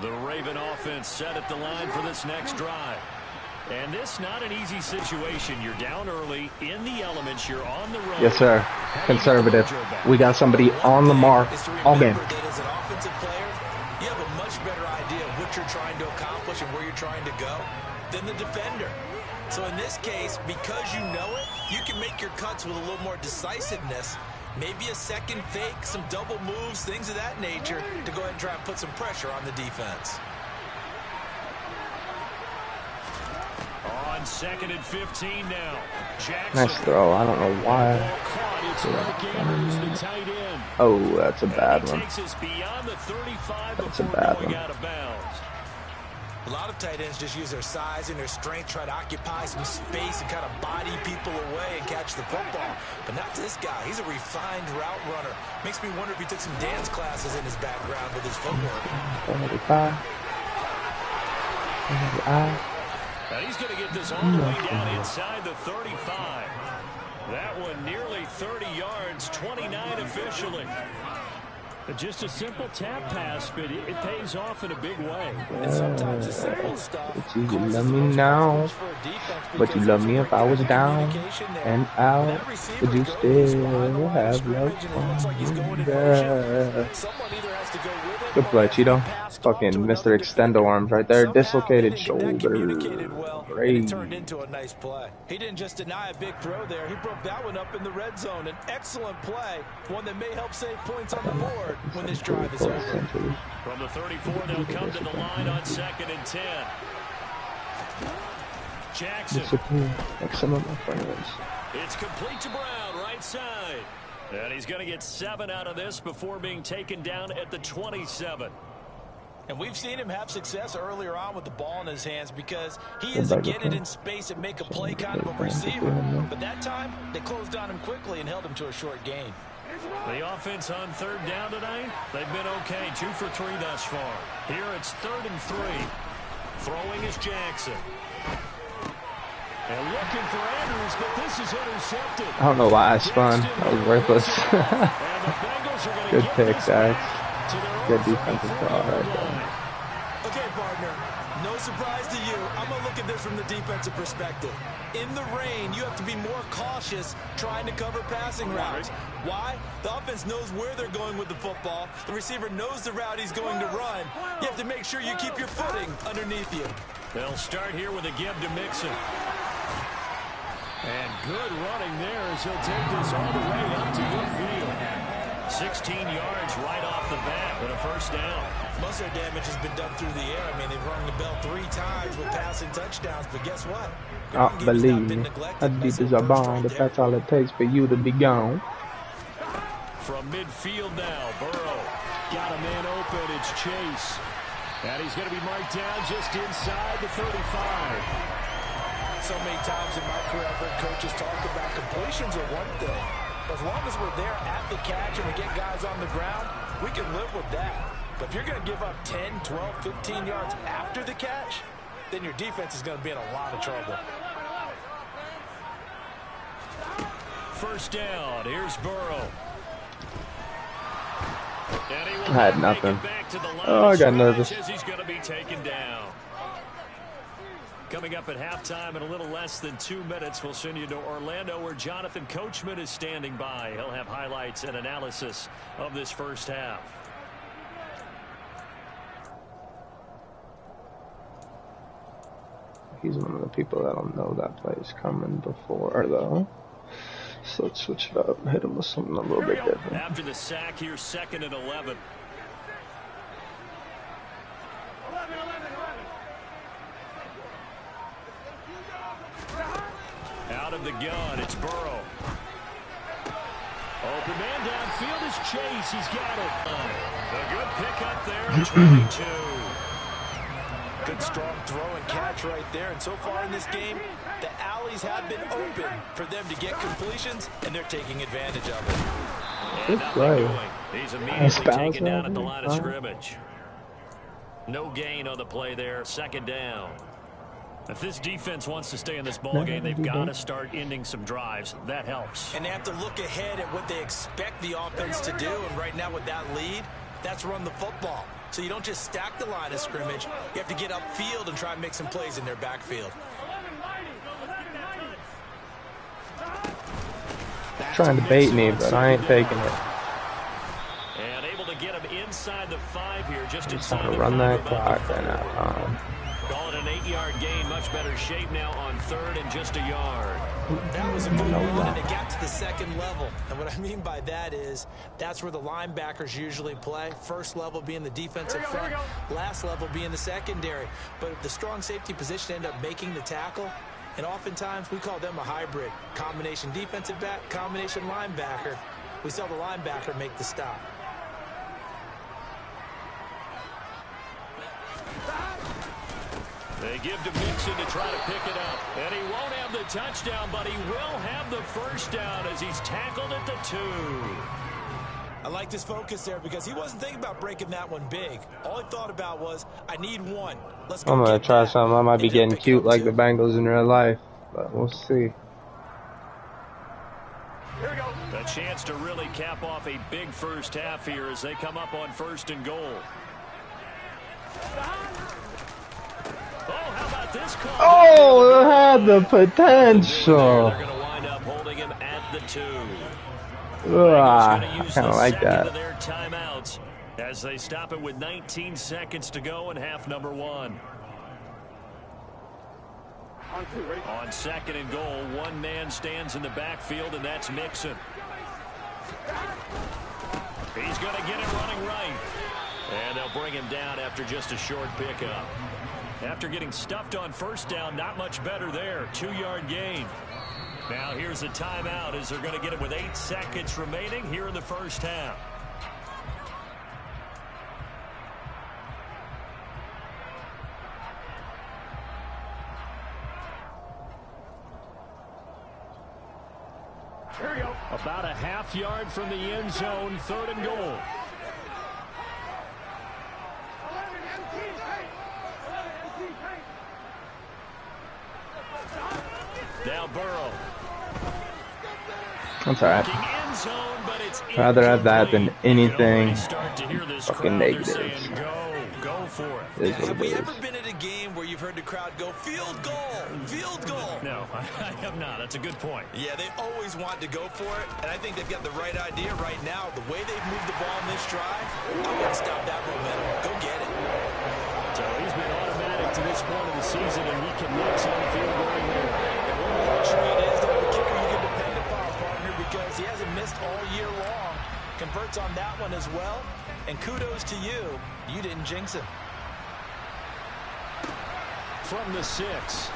The Raven offense set at the line for this next drive. And this not an easy situation. You're down early, in the elements, you're on the road. Yes, sir. Conservative. We got somebody on the mark all game. As an offensive player, you have a much better idea of what you're trying to accomplish and where you're trying to go than the defender. So in this case, because you know it, you can make your cuts with a little more decisiveness Maybe a second fake, some double moves, things of that nature to go ahead and try and put some pressure on the defense. On 2nd and 15 now. Jackson. Nice throw. I don't know why. Oh, that's a bad one. That's a bad one. A lot of tight ends just use their size and their strength, try to occupy some space and kind of body people away and catch the football. But not this guy. He's a refined route runner. Makes me wonder if he took some dance classes in his background with his footwork. And he's going to get this all the way down inside the 35. That one nearly 30 yards, 29 officially. Just a simple tap pass, but it pays off in a big way. And sometimes the simple stuff. But you love me now. But you love me if I was down and out. Would you still have love for me? Good play, Cheeto. Fucking Mr. Extendo arms right there. Dislocated shoulder. Great. Turned into a nice play. He didn't just deny a big throw there. He broke that one up in the red zone. An excellent play. One that may help save points on the board when this drive is over. From the 34, they'll come to the line on 2nd and 10. Jackson. Like some of my friends. It's complete to Brown, right side. And he's going to get 7 out of this before being taken down at the 27. And we've seen him have success earlier on with the ball in his hands because he is a get it in space and make a play kind of a receiver. But that time, they closed on him quickly and held him to a short gain. The offense on 3rd down tonight, they've been okay, 2 for 3 thus far. Here it's 3rd and 3. Throwing is Jackson. And looking for Andrews, but this is intercepted. I don't know why I spun. That was worthless. Good pick, Zach. Good defensive draw right there. Okay, partner. No surprise to you. I'm going to look at this from the defensive perspective. In the rain, you have to be more cautious trying to cover passing routes. Why? The offense knows where they're going with the football. The receiver knows the route he's going to run. You have to make sure you keep your footing underneath you. They'll start here with a give to Mixon. And good running there as he'll take this all the way up to midfield. 16 yards right off the bat with a first down. Most of their damage has been done through the air. I mean, they've rung the bell 3 times with passing touchdowns, but guess what? Believe me, Adidas are bomb, but that's all it takes for you to be gone. From midfield now, Burrow got a man open. It's Chase. And he's going to be marked down just inside the 35. So many times in my career, I've heard coaches talk about completions are one thing. As long as we're there at the catch and we get guys on the ground, we can live with that. But if you're going to give up 10, 12, 15 yards after the catch, then your defense is going to be in a lot of trouble. First down. Here's Burrow. I had nothing. Oh, I got nervous. He's going to be taken down. Coming up at halftime in a little less than 2 minutes, we'll send you to Orlando where Jonathan Coachman is standing by. He'll have highlights and analysis of this first half. He's one of the people that'll know that play's coming before, though. So let's switch it up, hit him with something a little bit different. After the sack, here's 2nd and 11. Out of the gun, it's Burrow. Open man downfield is Chase. He's got it. A good pick up there, 22. Good strong throw and catch right there. And so far in this game, the alleys have been open for them to get completions, and they're taking advantage of it. Good play. He's immediately taken down at the line of scrimmage. No gain on the play there. 2nd down. If this defense wants to stay in this ballgame, they've got to start ending some drives. That helps. And they have to look ahead at what they expect the offense to do. And right now with that lead, that's run the football. So you don't just stack the line of scrimmage. You have to get upfield and try and make some plays in their backfield. Trying to bait me, but I ain't taking it. And able to get him inside the 5 here, just I'm inside trying to the run 5 that about clock the and Calling it an 8-yard gain. Much better shape now on 3rd and just a yard. That was a good run, and it got to the second level. And what I mean by that is that's where the linebackers usually play. First level being the defensive front, last level being the secondary. But the strong safety position ended up making the tackle. And oftentimes we call them a hybrid. Combination defensive back, combination linebacker. We saw the linebacker make the stop. They give to Mixon to try to pick it up. And he won't have the touchdown, but he will have the first down as he's tackled at the 2. I liked his focus there because he wasn't thinking about breaking that one big. All he thought about was, I need one. Let's go. I'm gonna try that. something. I might be And getting pick cute like two. the Bengals in real life, but we'll see. Here we go. A chance to really cap off a big first half here as they come up on 1st and goal. Oh, how about this call? Oh, it had the potential. They're going to wind up holding him at the 2. I kind of like that. Of their timeouts as they stop it with 19 seconds to go in half number 1. On 2nd and goal, one man stands in the backfield, and that's Mixon. He's going to get it running right. And they'll bring him down after just a short pickup. After getting stuffed on 1st down, not much better there. 2-yard gain. Now here's a timeout as they're going to get it with 8 seconds remaining here in the first half. Here we go. About a half yard from the end zone, 3rd and goal. Now Burrow. That's alright. End zone, but it's Rather have that than anything fucking negative. Go for it. It is what Have it we is. ever been at a game where you've heard the crowd go, field goal, field goal? No, I have not. That's a good point. Yeah, they always want to go for it, and I think they've got the right idea right now. The way they've moved the ball in this drive, I wouldn't stop that momentum. Go get it. So he's been automatic to this point of the season, and he connects on the field going there. And one of the luxury it is to have a kicker you can depend upon, partner, because he hasn't missed all year long. Converts on that one as well, and kudos to you. You didn't jinx him. From the 6.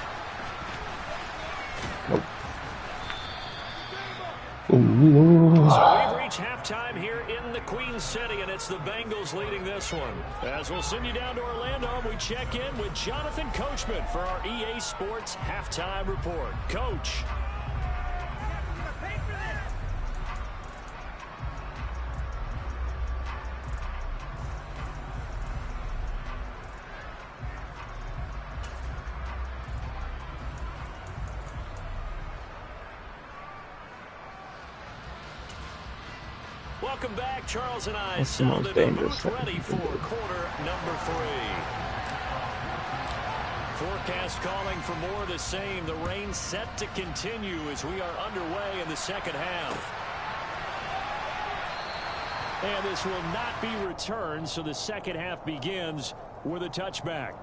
Ooh. So we've reached halftime here in the Queen City, and it's the Bengals leading this one. As we'll send you down to Orlando, we check in with Jonathan Coachman for our EA Sports Halftime Report. Coach. Welcome back. Charles and I That's the most settled in dangerous booth thing ready to for do. quarter number 3. Forecast calling for more of the same. The rain set to continue as we are underway in the second half. And this will not be returned, so the second half begins with a touchback.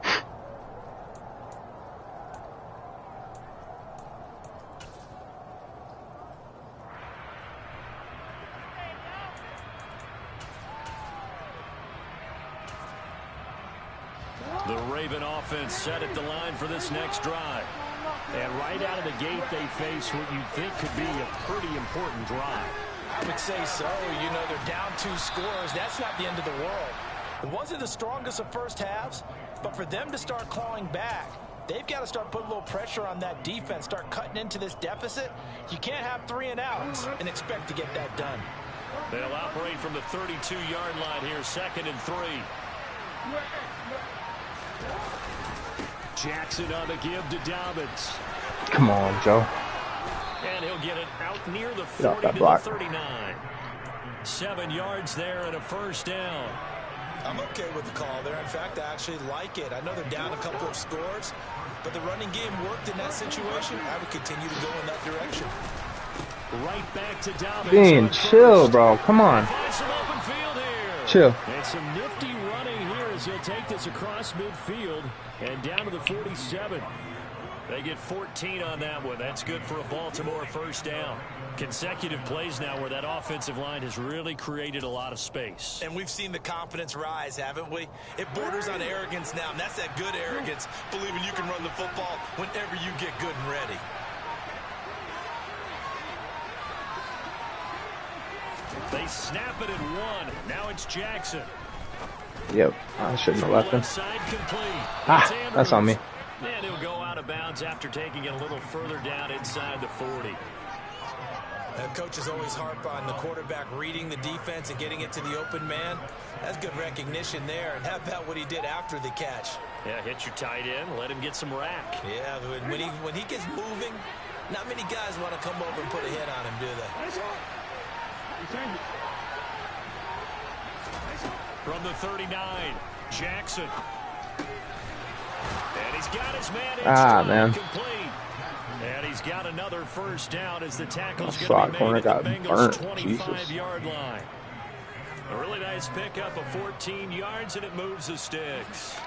The Raven offense set at the line for this next drive. And right out of the gate, they face what you think could be a pretty important drive. I would say so. You know, they're down 2 scores. That's not the end of the world. It wasn't the strongest of first halves, but for them to start clawing back, they've got to start putting a little pressure on that defense, start cutting into this deficit. You can't have 3 and outs and expect to get that done. They'll operate from the 32-yard line here, 2nd and 3. Jackson on the give to Dobbins. Come on, Joe. And he'll get it out near the Get off 40 that to block. the 39. 7 yards there and a first down. I'm okay with the call there. In fact, I actually like it. I know they're down a couple of scores, but the running game worked in that situation. I would continue to go in that direction. Right back to Dobbins. Dean, chill, bro. Come on. Find some open field here. Chill. And some nifty running here as as he'll take this across midfield and down to the 47. They get 14 on that one. That's good for a Baltimore first down. Consecutive plays now where that offensive line has really created a lot of space. And we've seen the confidence rise, haven't we? It borders on arrogance now, and that's that good arrogance, believing you can run the football whenever you get good and ready. They snap it at 1. Now it's Jackson. Yep, I shouldn't have left him. Side complete. That's on me. And he'll go out of bounds after taking it a little further down inside the 40. Coaches always harp on the quarterback reading the defense and getting it to the open man. That's good recognition there. And how about what he did after the catch? Yeah, hit your tight end, let him get some rack. Yeah, when he gets moving, not many guys want to come over and put a hit on him, do they? From the 39, Jackson. And he's got his man man. Complete. And he's got another first down as the tackle's Slot going to be made at the Bengals' burnt. 25-yard line. A really nice pickup of 14 yards, and it moves the sticks.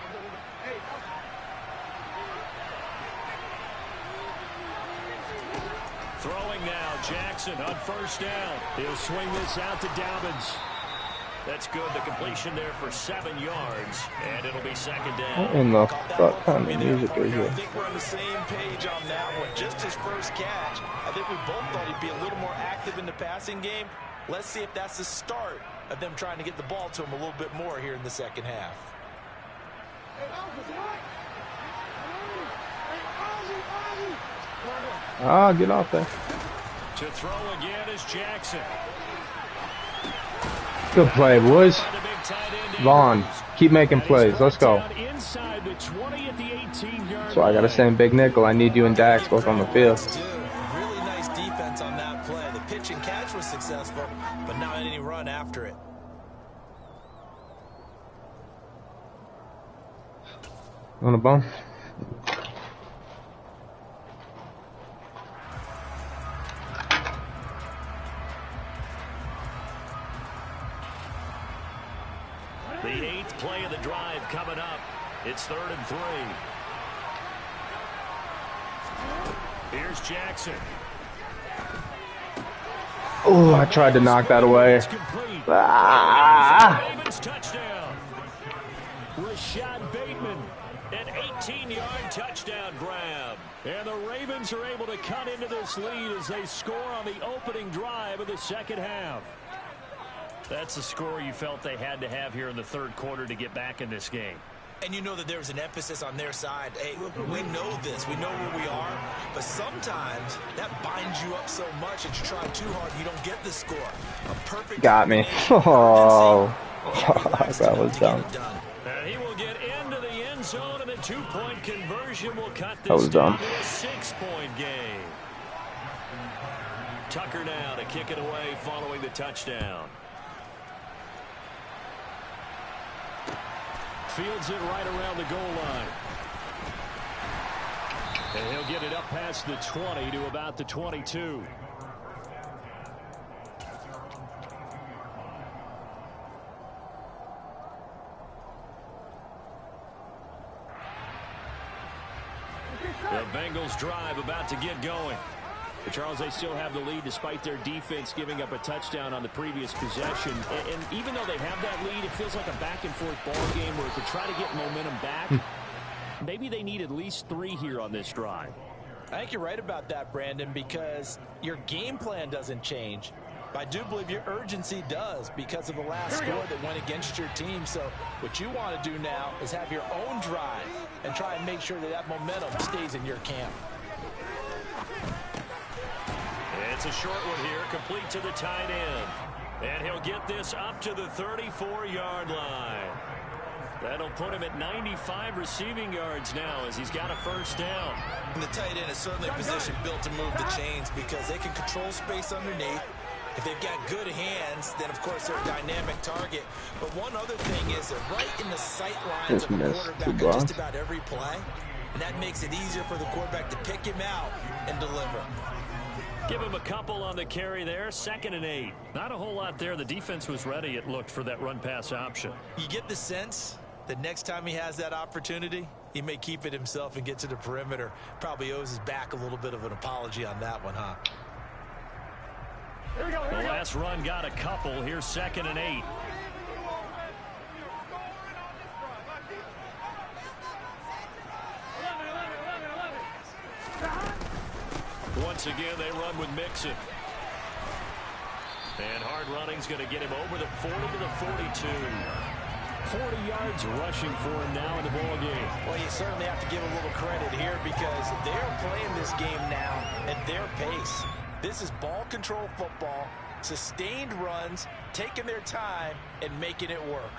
Throwing now, Jackson on first down. He'll swing this out to Dobbins. That's good. The completion there for 7 yards, and it'll be second down. What in the fuck kind of music is I this? think we're on the same page on that one. Just his first catch, I think we both thought he'd be a little more active in the passing game. Let's see if that's the start of them trying to get the ball to him a little bit more here in the second half. Get off there. To throw again is Jackson. Good play, boys. Vaughn, keep making plays. Let's go. That's why I got to say in Big Nickel, I need you and Dax both on the field. Really nice defense on that play. The pitch and catch was successful, but not any run after it. On a bum. The 8th play of the drive coming up. It's 3rd and 3. Here's Jackson. Oh, I tried to knock that away. Ravens touchdown. Rashad Bateman, an 18-yard touchdown grab. And the Ravens are able to cut into this lead as they score on the opening drive of the second half. That's the score you felt they had to have here in the third quarter to get back in this game. And you know that there was an emphasis on their side. Hey, we know this. We know where we are. But sometimes that binds you up so much that you try too hard and you don't get the score. A perfect got me. Oh, that was dumb. And he will get into the end zone, and the 2-point conversion will cut this down to a 6-point game. Tucker now to kick it away following the touchdown. Fields it right around the goal line. And he'll get it up past the 20 to about the 22. The Bengals drive about to get going. But Charles, they still have the lead despite their defense giving up a touchdown on the previous possession. And even though they have that lead, it feels like a back-and-forth ball game where to try to get momentum back, maybe they need at least 3 here on this drive. I think you're right about that, Brandon, because your game plan doesn't change. But I do believe your urgency does because of the last score that went against your team. So what you want to do now is have your own drive and try and make sure that that momentum stays in your camp. It's a short one here, complete to the tight end. And he'll get this up to the 34-yard line. That'll put him at 95 receiving yards now as he's got a first down. And the tight end is certainly a position built to move the chains because they can control space underneath. If they've got good hands, then of course they're a dynamic target. But one other thing is they're right in the sight lines of the quarterback on just about every play. And that makes it easier for the quarterback to pick him out and deliver. Give him a couple on the carry there. 2nd and 8. Not a whole lot there. The defense was ready, it looked, for that run-pass option. You get the sense The next time he has that opportunity, he may keep it himself and get to the perimeter. Probably owes his back a little bit of an apology on that one, huh? The last run got a couple. Here's 2nd and 8. Once again, they run with Mixon. And hard running's going to get him over the 40 to the 42. 40 yards rushing for him now in the ball game. Well, you certainly have to give a little credit here because they're playing this game now at their pace. This is ball control football, sustained runs, taking their time and making it work.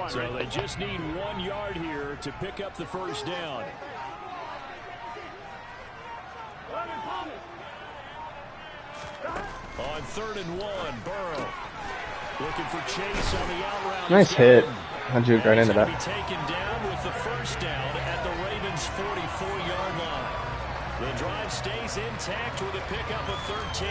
So they just need 1 yard here to pick up the first down. On 3rd and 1, Burrow looking for Chase on the out route. Nice hit. I juked right into that. Be taken down with the first down at the Ravens' 44-yard line. The drive stays intact with a pickup of 13.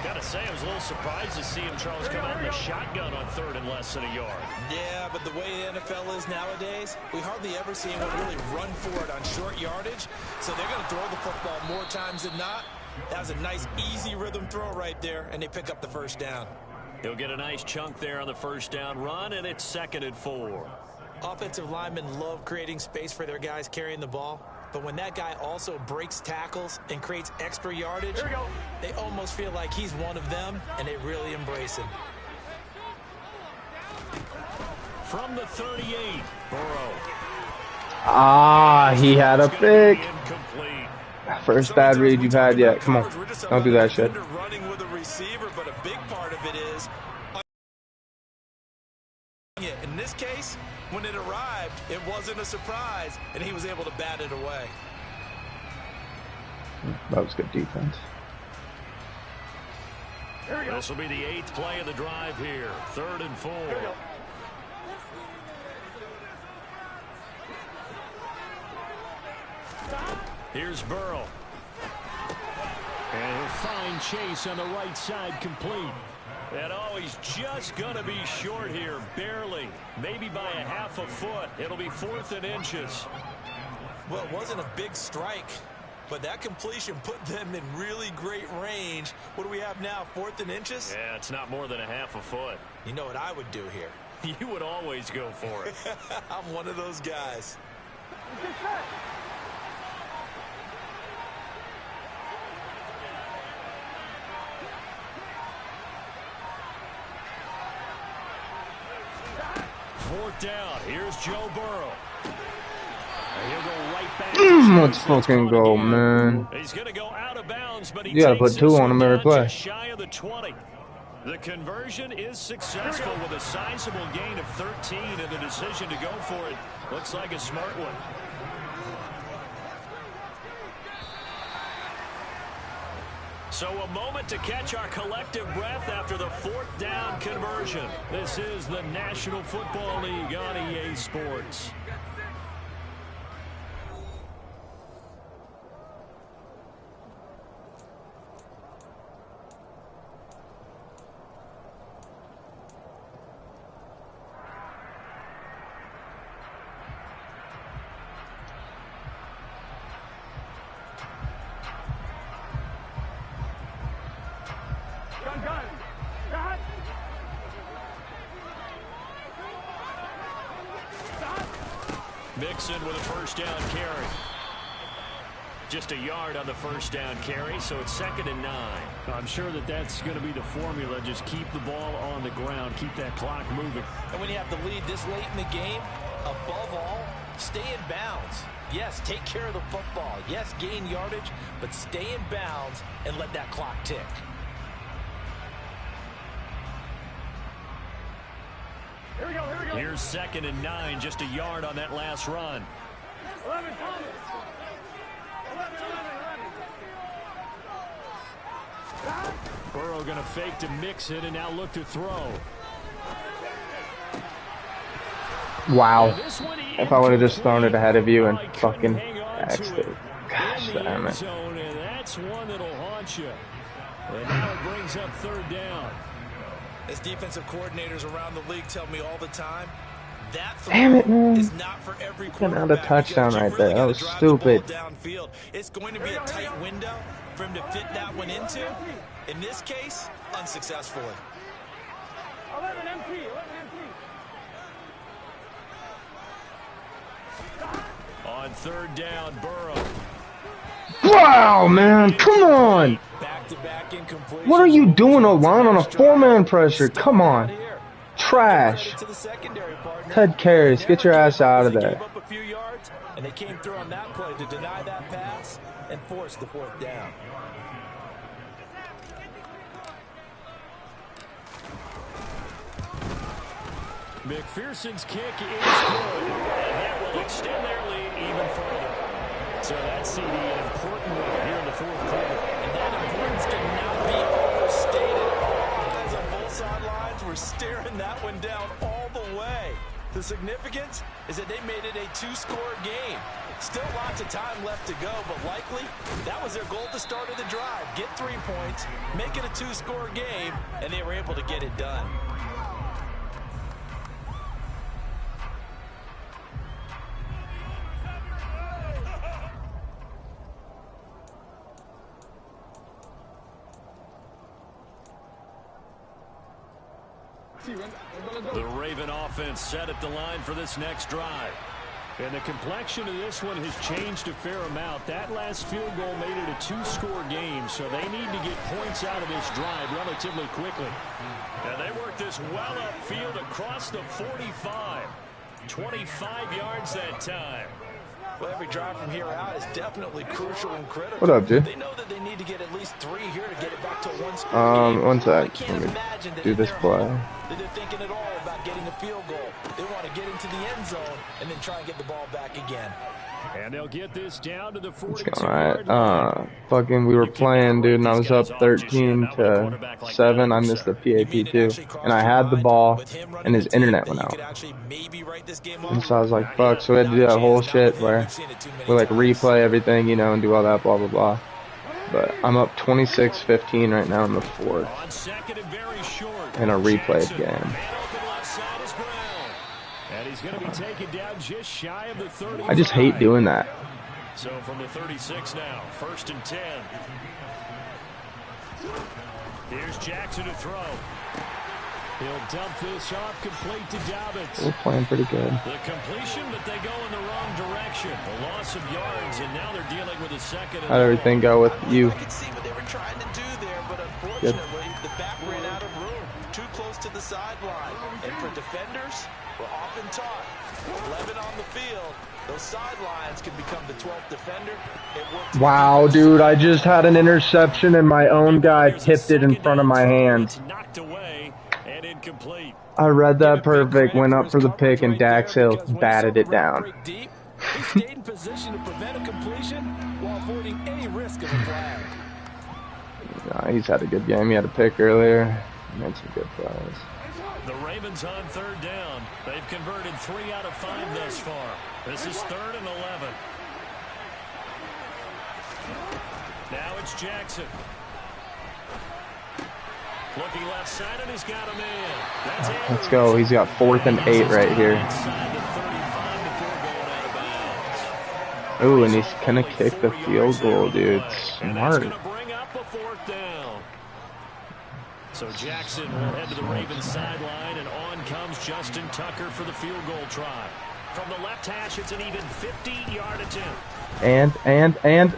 Gotta say, I was a little surprised to see him, Charles, come out in the shotgun on 3rd and less than a yard. Yeah, but the way the NFL is nowadays, we hardly ever see anyone really run for it on short yardage. So they're going to throw the football more times than not. That was a nice, easy rhythm throw right there, and they pick up the first down. He'll get a nice chunk there on the first down run, and it's 2nd and 4. Offensive linemen love creating space for their guys carrying the ball. But when that guy also breaks tackles and creates extra yardage, they almost feel like he's one of them, and they really embrace him. From the 38, Burrow. Ah, he had a pick. Incomplete. First bad read you've had yet. Come on. Don't do that shit. Running with a receiver, but a big part of it is in this case, when it arrived, it wasn't a surprise, and he was able to bat it away. That was good defense. This will be the 8th play of the drive here. 3rd and 4. Here's Burrow. And he'll find Chase on the right side complete. And oh, he's just going to be short here, barely. Maybe by a half a foot. It'll be 4th and inches. Well, it wasn't a big strike, but that completion put them in really great range. What do we have now, 4th and inches? Yeah, it's not more than a half a foot. You know what I would do here? You would always go for it. I'm one of those guys. Fourth down. Here's Joe Burrow. And he'll go right back. Let's fucking go, man. He's going to go out of bounds, but he You gotta put 2 on him every play. Shy of the 20. The conversion is successful with a sizable gain of 13, and the decision to go for it looks like a smart one. So a moment to catch our collective breath after the 4th down conversion. This is the National Football League on EA Sports. Mixon with a first down carry. Just a yard on the first down carry, so it's 2nd and 9. I'm sure that's going to be the formula. Just keep the ball on the ground, keep that clock moving. And when you have the lead this late in the game, above all, stay in bounds. Yes, take care of the football. Yes, gain yardage, but stay in bounds and let that clock tick. Here we go, here we go. Here's 2nd and 9, just a yard on that last run. 11, Thomas. 11. Burrow going to fake to Mixon and now look to throw. Wow. If I would have just thrown it ahead of you and fucking axed it. Gosh damn it. And that's one that'll haunt you. And now it brings up third down. As defensive coordinators around the league tell me all the time, that Damn it, man. is not for every quarterback. Another touchdown right there. That was stupid. Downfield. It's going to be a tight window for him to fit that one into. In this case, unsuccessfully. 11 MT, 11 MT. On third down, Burrow. Wow, man, come on. Back-to-back incompletions. What are you doing, O-line, on a four-man pressure? Come on. Trash. Ted Karras, get your ass out of there. Up a few yards, and they came through on that play to deny that pass and force the fourth down. McPherson's kick is good, and that will extend their lead even further. So that's CD an important one here in the fourth quarter. And that importance cannot be overstated. Guys on both sidelines were staring that one down all the way. The significance is that they made it a two-score game. Still lots of time left to go, but likely that was their goal at the start of the drive. Get 3 points, make it a two-score game, and they were able to get it done. The Raven offense set at the line for this next drive. And the complexion of this one has changed a fair amount. That last field goal made it a two-score game, so they need to get points out of this drive relatively quickly. And they work this well upfield across the 45. 25 yards that time. Well, every drive from here out is definitely crucial and critical. What up, dude? They know that they need to get at least 3 here to get it back to one score game. One sec. I can't Let me imagine that do in this their play. home that they're thinking at all about getting a field goal. They want to get into the end zone and then try and get the ball back again. And they'll get this down to the 42 It's going right. Fucking, we were playing, dude, and I was up 13-7. I missed the PAT too, and I had the ball, and his internet went out. And so I was like, fuck. So we had to do that whole shit where we like replay everything, you know, and do all that blah blah blah. But I'm up 26-15 right now in the fourth in a replayed game. And he's going to be taken down just shy of the 30. I just hate doing that. So from the 36 now, 1st and 10. Here's Jackson to throw. He'll dump this off complete to Dobbins. We're playing pretty good. The completion, but they go in the wrong direction. A loss of yards, and now they're dealing with a second. How'd everything go with you? I could see what they were trying to do there, but unfortunately, the back ran out of room. Too close to the sideline. And for defenders, we're often taught, 11 on the field, those sidelines can become the 12th defender. Wow, dude, I just had an interception and my own guy tipped it in front of my hand. Knocked away and incomplete. I read that perfect, went up for the pick, and Dax Hill batted it down. He stayed in position to prevent a completion while avoiding any risk of a flag. Nah, he's had a good game. He had a pick earlier. He made some good plays. The Ravens on third down. They've converted 3 out of 5 thus far. This is 3rd and 11. Now it's Jackson. Looking left side, and he's got him in. That's it. Let's go. He's got 4th and 8 right here. Inside the 35 before going out of bounds. Ooh, and he's gonna kick the field goal, dude. And that's Smart. going to bring up a 4th down. So Jackson will head to the Ravens sideline, and on comes Justin Tucker for the field goal try. From the left hash, it's an even 50-yard attempt. And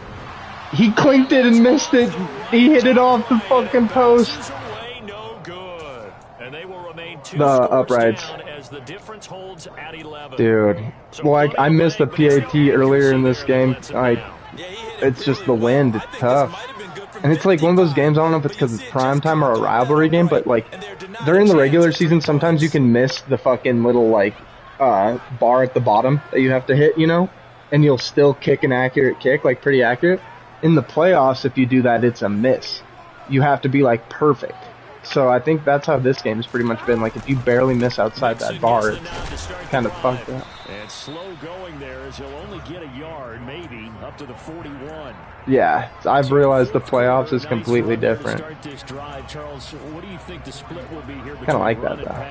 he clinked it and missed it. He hit it off the fucking post. Away, no good. And they will remain 2 The scores uprights. down as the difference holds at 11. Dude, like I missed the PAT earlier in this game. Like, it's just the wind. It's tough. And it's like one of those games, I don't know if it's because it's prime time or a rivalry game, but like during the regular season, sometimes you can miss the fucking little like bar at the bottom that you have to hit, you know, and you'll still kick an accurate kick, like pretty accurate. In the playoffs, if you do that, it's a miss. You have to be like perfect. So I think that's how this game's pretty much been. Like, if you barely miss outside that bar, it's kind of fucked up. And slow going there as he'll only get a yard, maybe, up to the 41. Yeah, I've realized the playoffs is completely different. Start this drive, Charles. What do you think the split will be here? Kind of like that, though.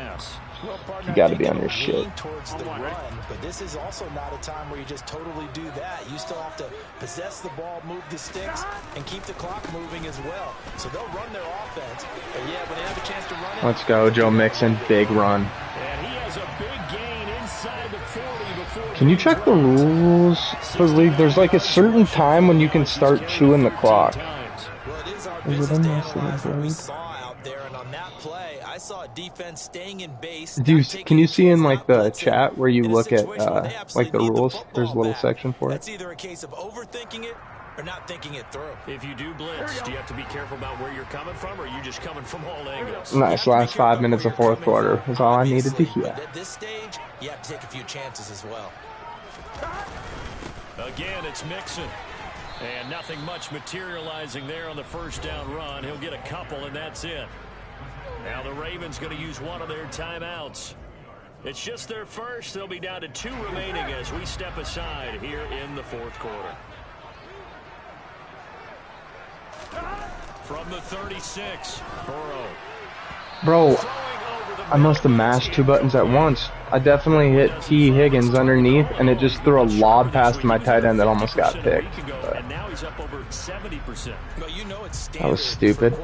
You got to be on your shit. Towards the run, but this is also not a time where you just totally do that. You still have to possess the ball, move the sticks, and keep the clock moving as well. So they'll run their offense, but yeah, when they have a chance to run it. Let's go, Joe Mixon, big run. And he has a big gain inside the 40 before. Can you check the rules for the league? There's like a certain time when you can start chewing the clock. Well, it is our Is it business in to this analyze what we league? saw out there, and on that play, I saw a defense staying in base. Can you see in like the chat where you look at like the rules? There's a little section for it. That's either a case of overthinking it or not thinking it through. If you do blitz, do you have to be careful about where you're coming from, or are you just coming from all angles? Nice, last 5 minutes of fourth quarter is all I needed to hear. At this stage, you have to take a few chances as well. Again, it's Mixon. And nothing much materializing there on the first down run. He'll get a couple, and that's it. Now the Ravens going to use one of their timeouts. It's just their first. They'll be down to 2 remaining as we step aside here in the fourth quarter. From the 36, Burrow. Bro, I must have mashed 2 buttons at once. I definitely hit T. Higgins underneath, and it just threw a lob pass to my tight end that almost got picked. But And now he's up over 70%. that was stupid.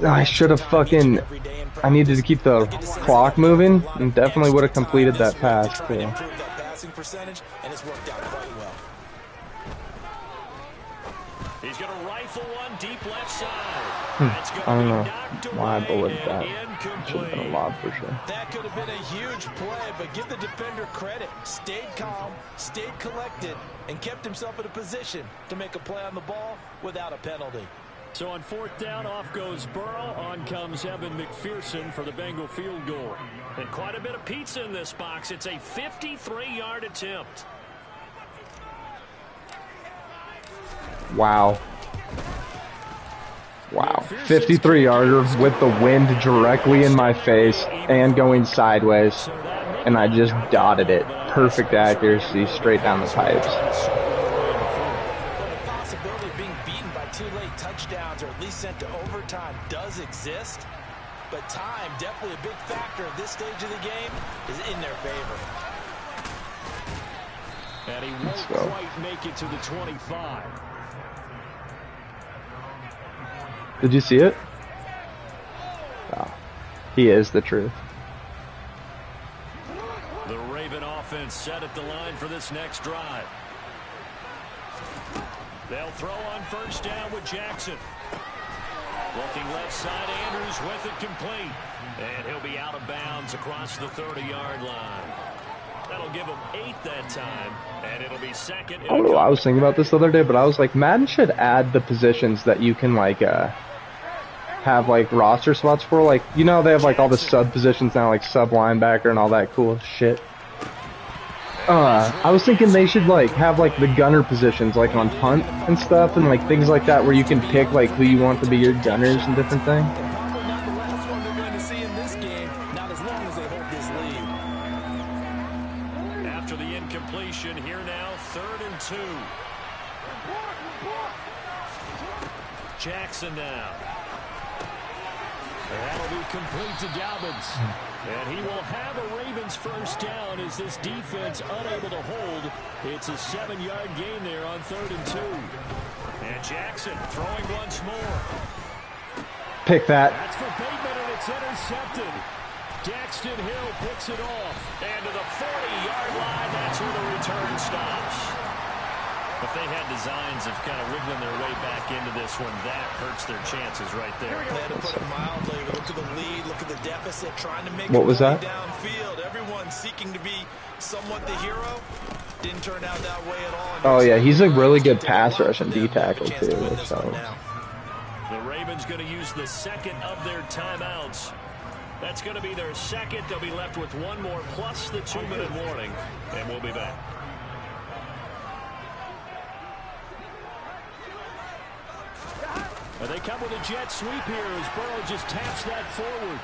I should have fucking... I needed to keep the clock moving, and definitely would have completed that pass, too. He's going to rifle one deep left side. I don't know why I bullied that. Should have been a lob for sure. That could have been a huge play, but give the defender credit. Stayed calm, stayed collected, and kept himself in a position to make a play on the ball without a penalty. So on fourth down, off goes Burrow. On comes Evan McPherson for the Bengal field goal. And quite a bit of pizza in this box. It's a 53-yard attempt. Wow. Wow. 53-yarder with the wind directly in my face and going sideways. And I just dotted it. Perfect accuracy straight down the pipes. The possibility of being beaten by 2 late touchdowns or at least sent to overtime does exist. But time, definitely a big factor at this stage of the game, is in their favor. And he won't quite make it to the 25. Did you see it? Oh, he is the truth. The Raven offense set at the line for this next drive. They'll throw on first down with Jackson. Looking left side, Andrews with it complete. And he'll be out of bounds across the 30-yard line. That'll give him 8 that time, and it'll be second. I don't know, I was thinking about this the other day, but I was like, Madden should add the positions that you can, like, have, like, roster spots for. Like, you know, they have, like, all the sub positions now, like, sub linebacker and all that cool shit. I was thinking they should, like, have, like, the gunner positions, like, on punt and stuff, and, like, things like that, where you can pick, like, who you want to be your gunners and different things. After the incompletion, here now, 3rd and 2. Jackson now. That'll be complete to Dobbins. And he will have a Ravens first down as this defense unable to hold. It's a 7-yard gain there on 3rd and 2. And Jackson throwing once more. Pick that. That's for Bateman, and it's intercepted. Daxton Hill picks it off. And to the 40-yard line, that's where the return stops. If they had designs of kind of wiggling their way back into this one, that hurts their chances right there. To put it mildly, look at the lead, look at the deficit, trying to make What was that? Downfield. Everyone seeking to be somewhat the hero. Didn't turn out that way at all. Oh, yeah, he's a really good pass rush and D tackle, too. So. The Ravens going to use the second of their timeouts. That's going to be their second. They'll be left with one more plus the 2-minute warning, and we'll be back. And they come with a jet sweep here as Burrow just taps that forward.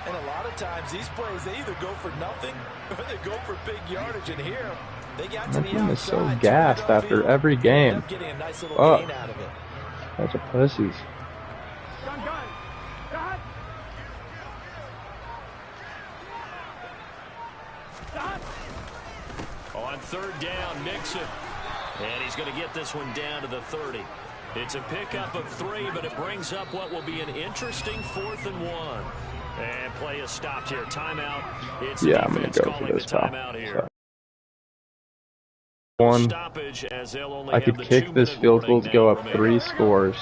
And a lot of times these plays, they either go for nothing or they go for big yardage. And here, they got to My the team is so outside. gassed after every game. Getting a nice little Oh, gain out of it. bunch of pussies. Gun. Gun. Gun. On third down, Mixon. And he's going to get this one down to the 30. It's a pickup of 3, but it brings up what will be an interesting 4th and 1. And play is stopped here. Timeout. It's Yeah, I'm going to go for this foul. One, Stoppage, as they'll only I have could the kick this 2-minute field goal warning to go now up remaining. 3 scores.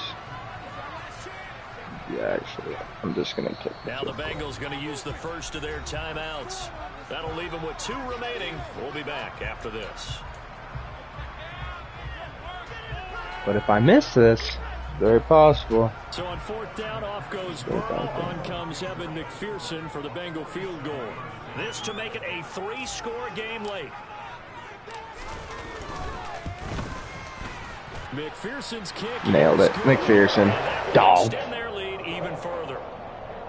Yeah, actually, I'm just going to kick the Now the field goal. Bengals going to use the first of their timeouts. That'll leave them with 2 remaining. We'll be back after this. But if I miss this, very possible. So on 4th down, off goes Burrow. On comes Evan McPherson for the Bengal field goal. This to make it a 3-score game late. McPherson's kick. Nailed it. McPherson. Dog. Extend their lead even further.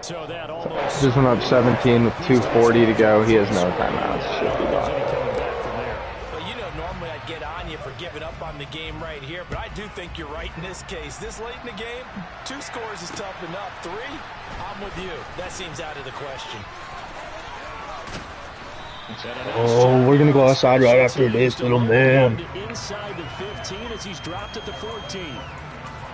So that almost Just went up 17 with 2:40 to go. He has no timeouts. Should be gone. coming back from there. Well, you know, normally I'd get on you for giving up on the game right here, but I do think you're right in this case. This late in the game, 2 scores is tough enough. 3, I'm with you. That seems out of the question. Oh, we're going to go outside right after this, little man. Inside the 15 as he's dropped at the 14.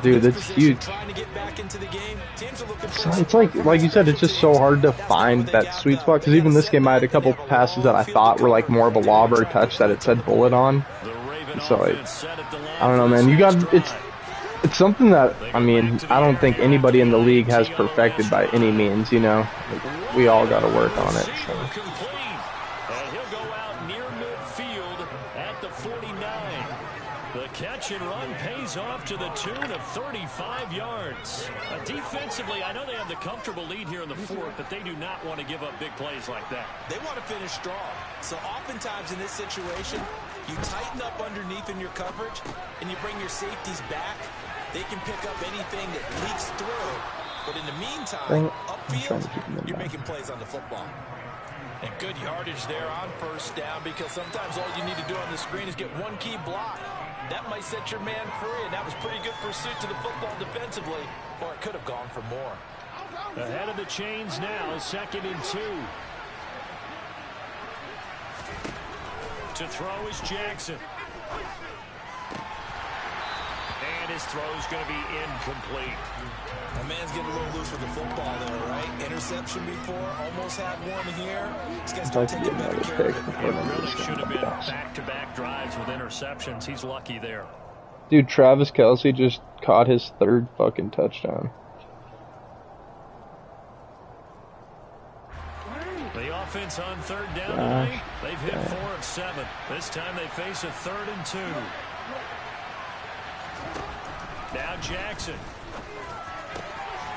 Dude, that's huge. Trying to get back into the game. Teams are looking for It's like you said, it's just so hard to find that sweet spot. Because even this game, I had a couple passes that I thought were like more of a lob or a touch that it said bullet on. So like, I don't know, man. You got it's something that, I mean, I don't think anybody in the league has perfected by any means. You know, like, we all got to work on it. So. And he'll go out near midfield at the 49. The catch and run pays off to the tune of 35 yards. Defensively, I know they have the comfortable lead here in the 4th, but they do not want to give up big plays like that. They want to finish strong. So oftentimes in this situation, you tighten up underneath in your coverage and you bring your safeties back. They can pick up anything that leaks through. But in the meantime, upfield, you're making plays on the football. And good yardage there on 1st down, because sometimes all you need to do on the screen is get one key block. That might set your man free, and that was pretty good pursuit to the football defensively, or it could have gone for more. Ahead of the chains now, 2nd and 2. To throw is Jackson. And his throw's going to be incomplete. My man's getting a little loose with the football there, right? Interception before, almost had one here. He's got to start taking better care of it. It really should have been back-to-back drives with interceptions. He's lucky there. Dude, Travis Kelce just caught his 3rd fucking touchdown. The offense on 3rd down tonight, they've hit 4 of 7. This time they face a 3rd and 2. Now Jackson.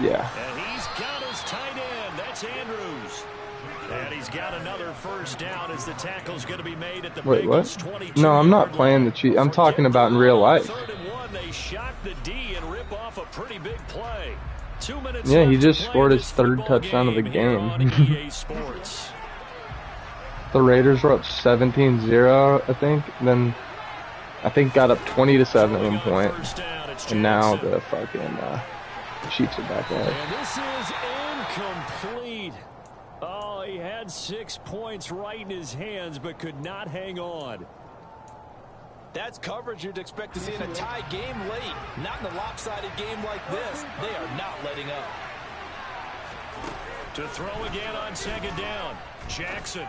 Yeah. And he's got his tight end. That's Andrews. And he's got another 1st down as the tackle's going to be made at the Wait, what? Bengals 22. No, I'm not playing the cheat. I'm talking about in real life. 3rd and 1, they shock the D and rip off a pretty big play. 2 minutes Yeah, left he to just play scored in his this 3rd football touchdown of the here on game. EA Sports. The Raiders were up 17-0, I think. Then I think got up 20-7 at one point. And now the fucking Chiefs are back ahead. And this is incomplete. Oh, he had 6 points right in his hands, but could not hang on. That's coverage you'd expect to see in a tie game late. Not in a lopsided game like this. They are not letting up. To throw again on 2nd down. Jackson.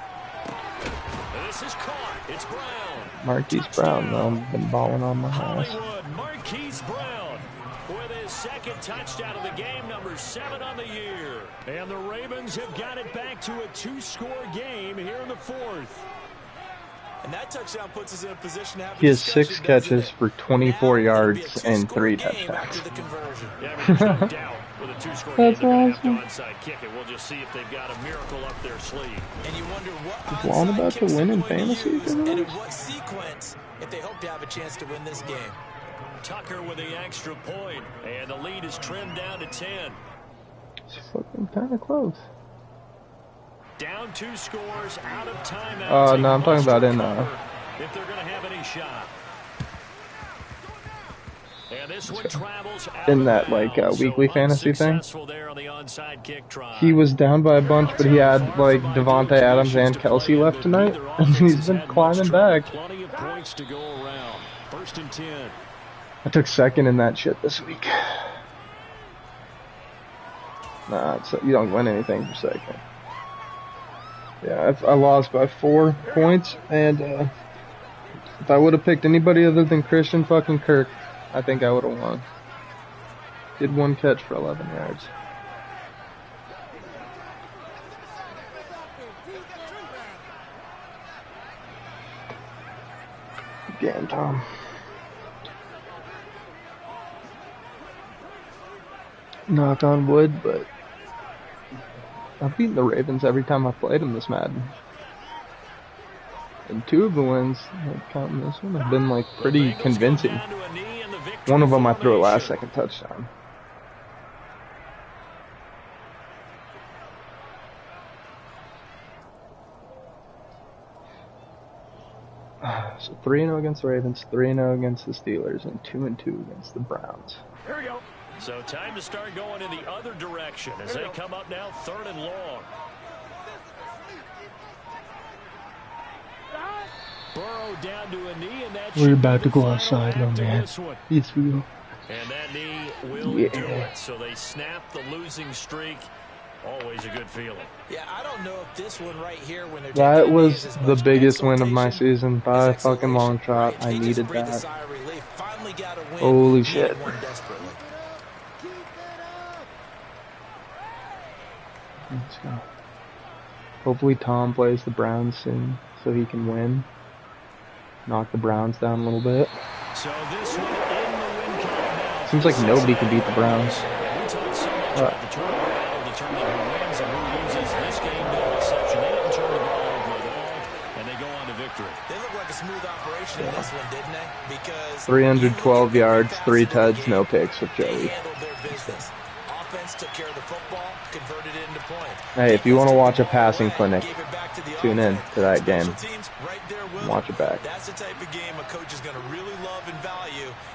This is caught. It's Brown. Marquise Brown, though, been balling on my ass. Hollywood, Marquise Brown with his 2nd touchdown of the game, number 7 on the year. And the Ravens have got it back to a 2-score game here in the 4th. And that touchdown puts us in a position to have He has 6 catches for 24 yards and 3 touchdowns. touchdowns. Yeah, I mean, there's no doubt with a 2-score game, That's they're going to awesome. have to onside kick it. We'll just see if they've got a miracle up their sleeve. And you wonder what Is Juan onside about to kicks win they're in going to fantasy use, and in tonight? what sequence if they hope to have a chance to win this game. Tucker with the extra point, and the lead is trimmed down to 10. It's fucking kind of close. Down 2 scores, out of timeout. Oh, no, I'm talking about in, if they're going to have any shot. And this one travels out in of that, bounds, like, weekly fantasy thing. unsuccessful there on the onside kick try. He was down by a bunch, but he had, like, Devontae Adams and Kelsey left tonight, and he's been climbing back. Plenty of points to go around. 1st and 10. I took second in that shit this week. Nah, you don't win anything for second. Yeah, I lost by 4 points, and if I would have picked anybody other than Christian fucking Kirk, I think I would have won. Did 1 catch for 11 yards. Again, Tom. Knock on wood, but I've beaten the Ravens every time I've played them this Madden. And 2 of the wins, like counting this one, have been like pretty convincing. One of them I threw a last second touchdown. So 3-0 against the Ravens, 3-0 against the Steelers, and 2-2 against the Browns. Here we go. So time to start going in the other direction as they come up now 3rd and long. Burrow down to a knee, and that We're about to go outside, no man. Yes, we will. And that knee will do it. So they snap the losing streak. Always a good feeling. Yeah, I don't know if this one right here when they're That was the biggest win of my season by a fucking long shot. I needed that. Holy shit. Let's go. Hopefully Tom plays the Browns soon so he can win. Knock the Browns down a little bit. So this one in the win column now. Seems like nobody can beat the Browns. We talked so much about the turnover battle determining who wins and who loses. This game, no exception. They didn't turn the ball over at all, and they go on to victory. They look like a smooth operation in this one, didn't they? Because 312 yards, 3 tuds, no picks with Joey. handled their business. Offense took care of the football, converted it into points. Hey, if you want to watch a passing clinic, tune in to that game. Watch it back. That's the type of game a coach is going to really love and value.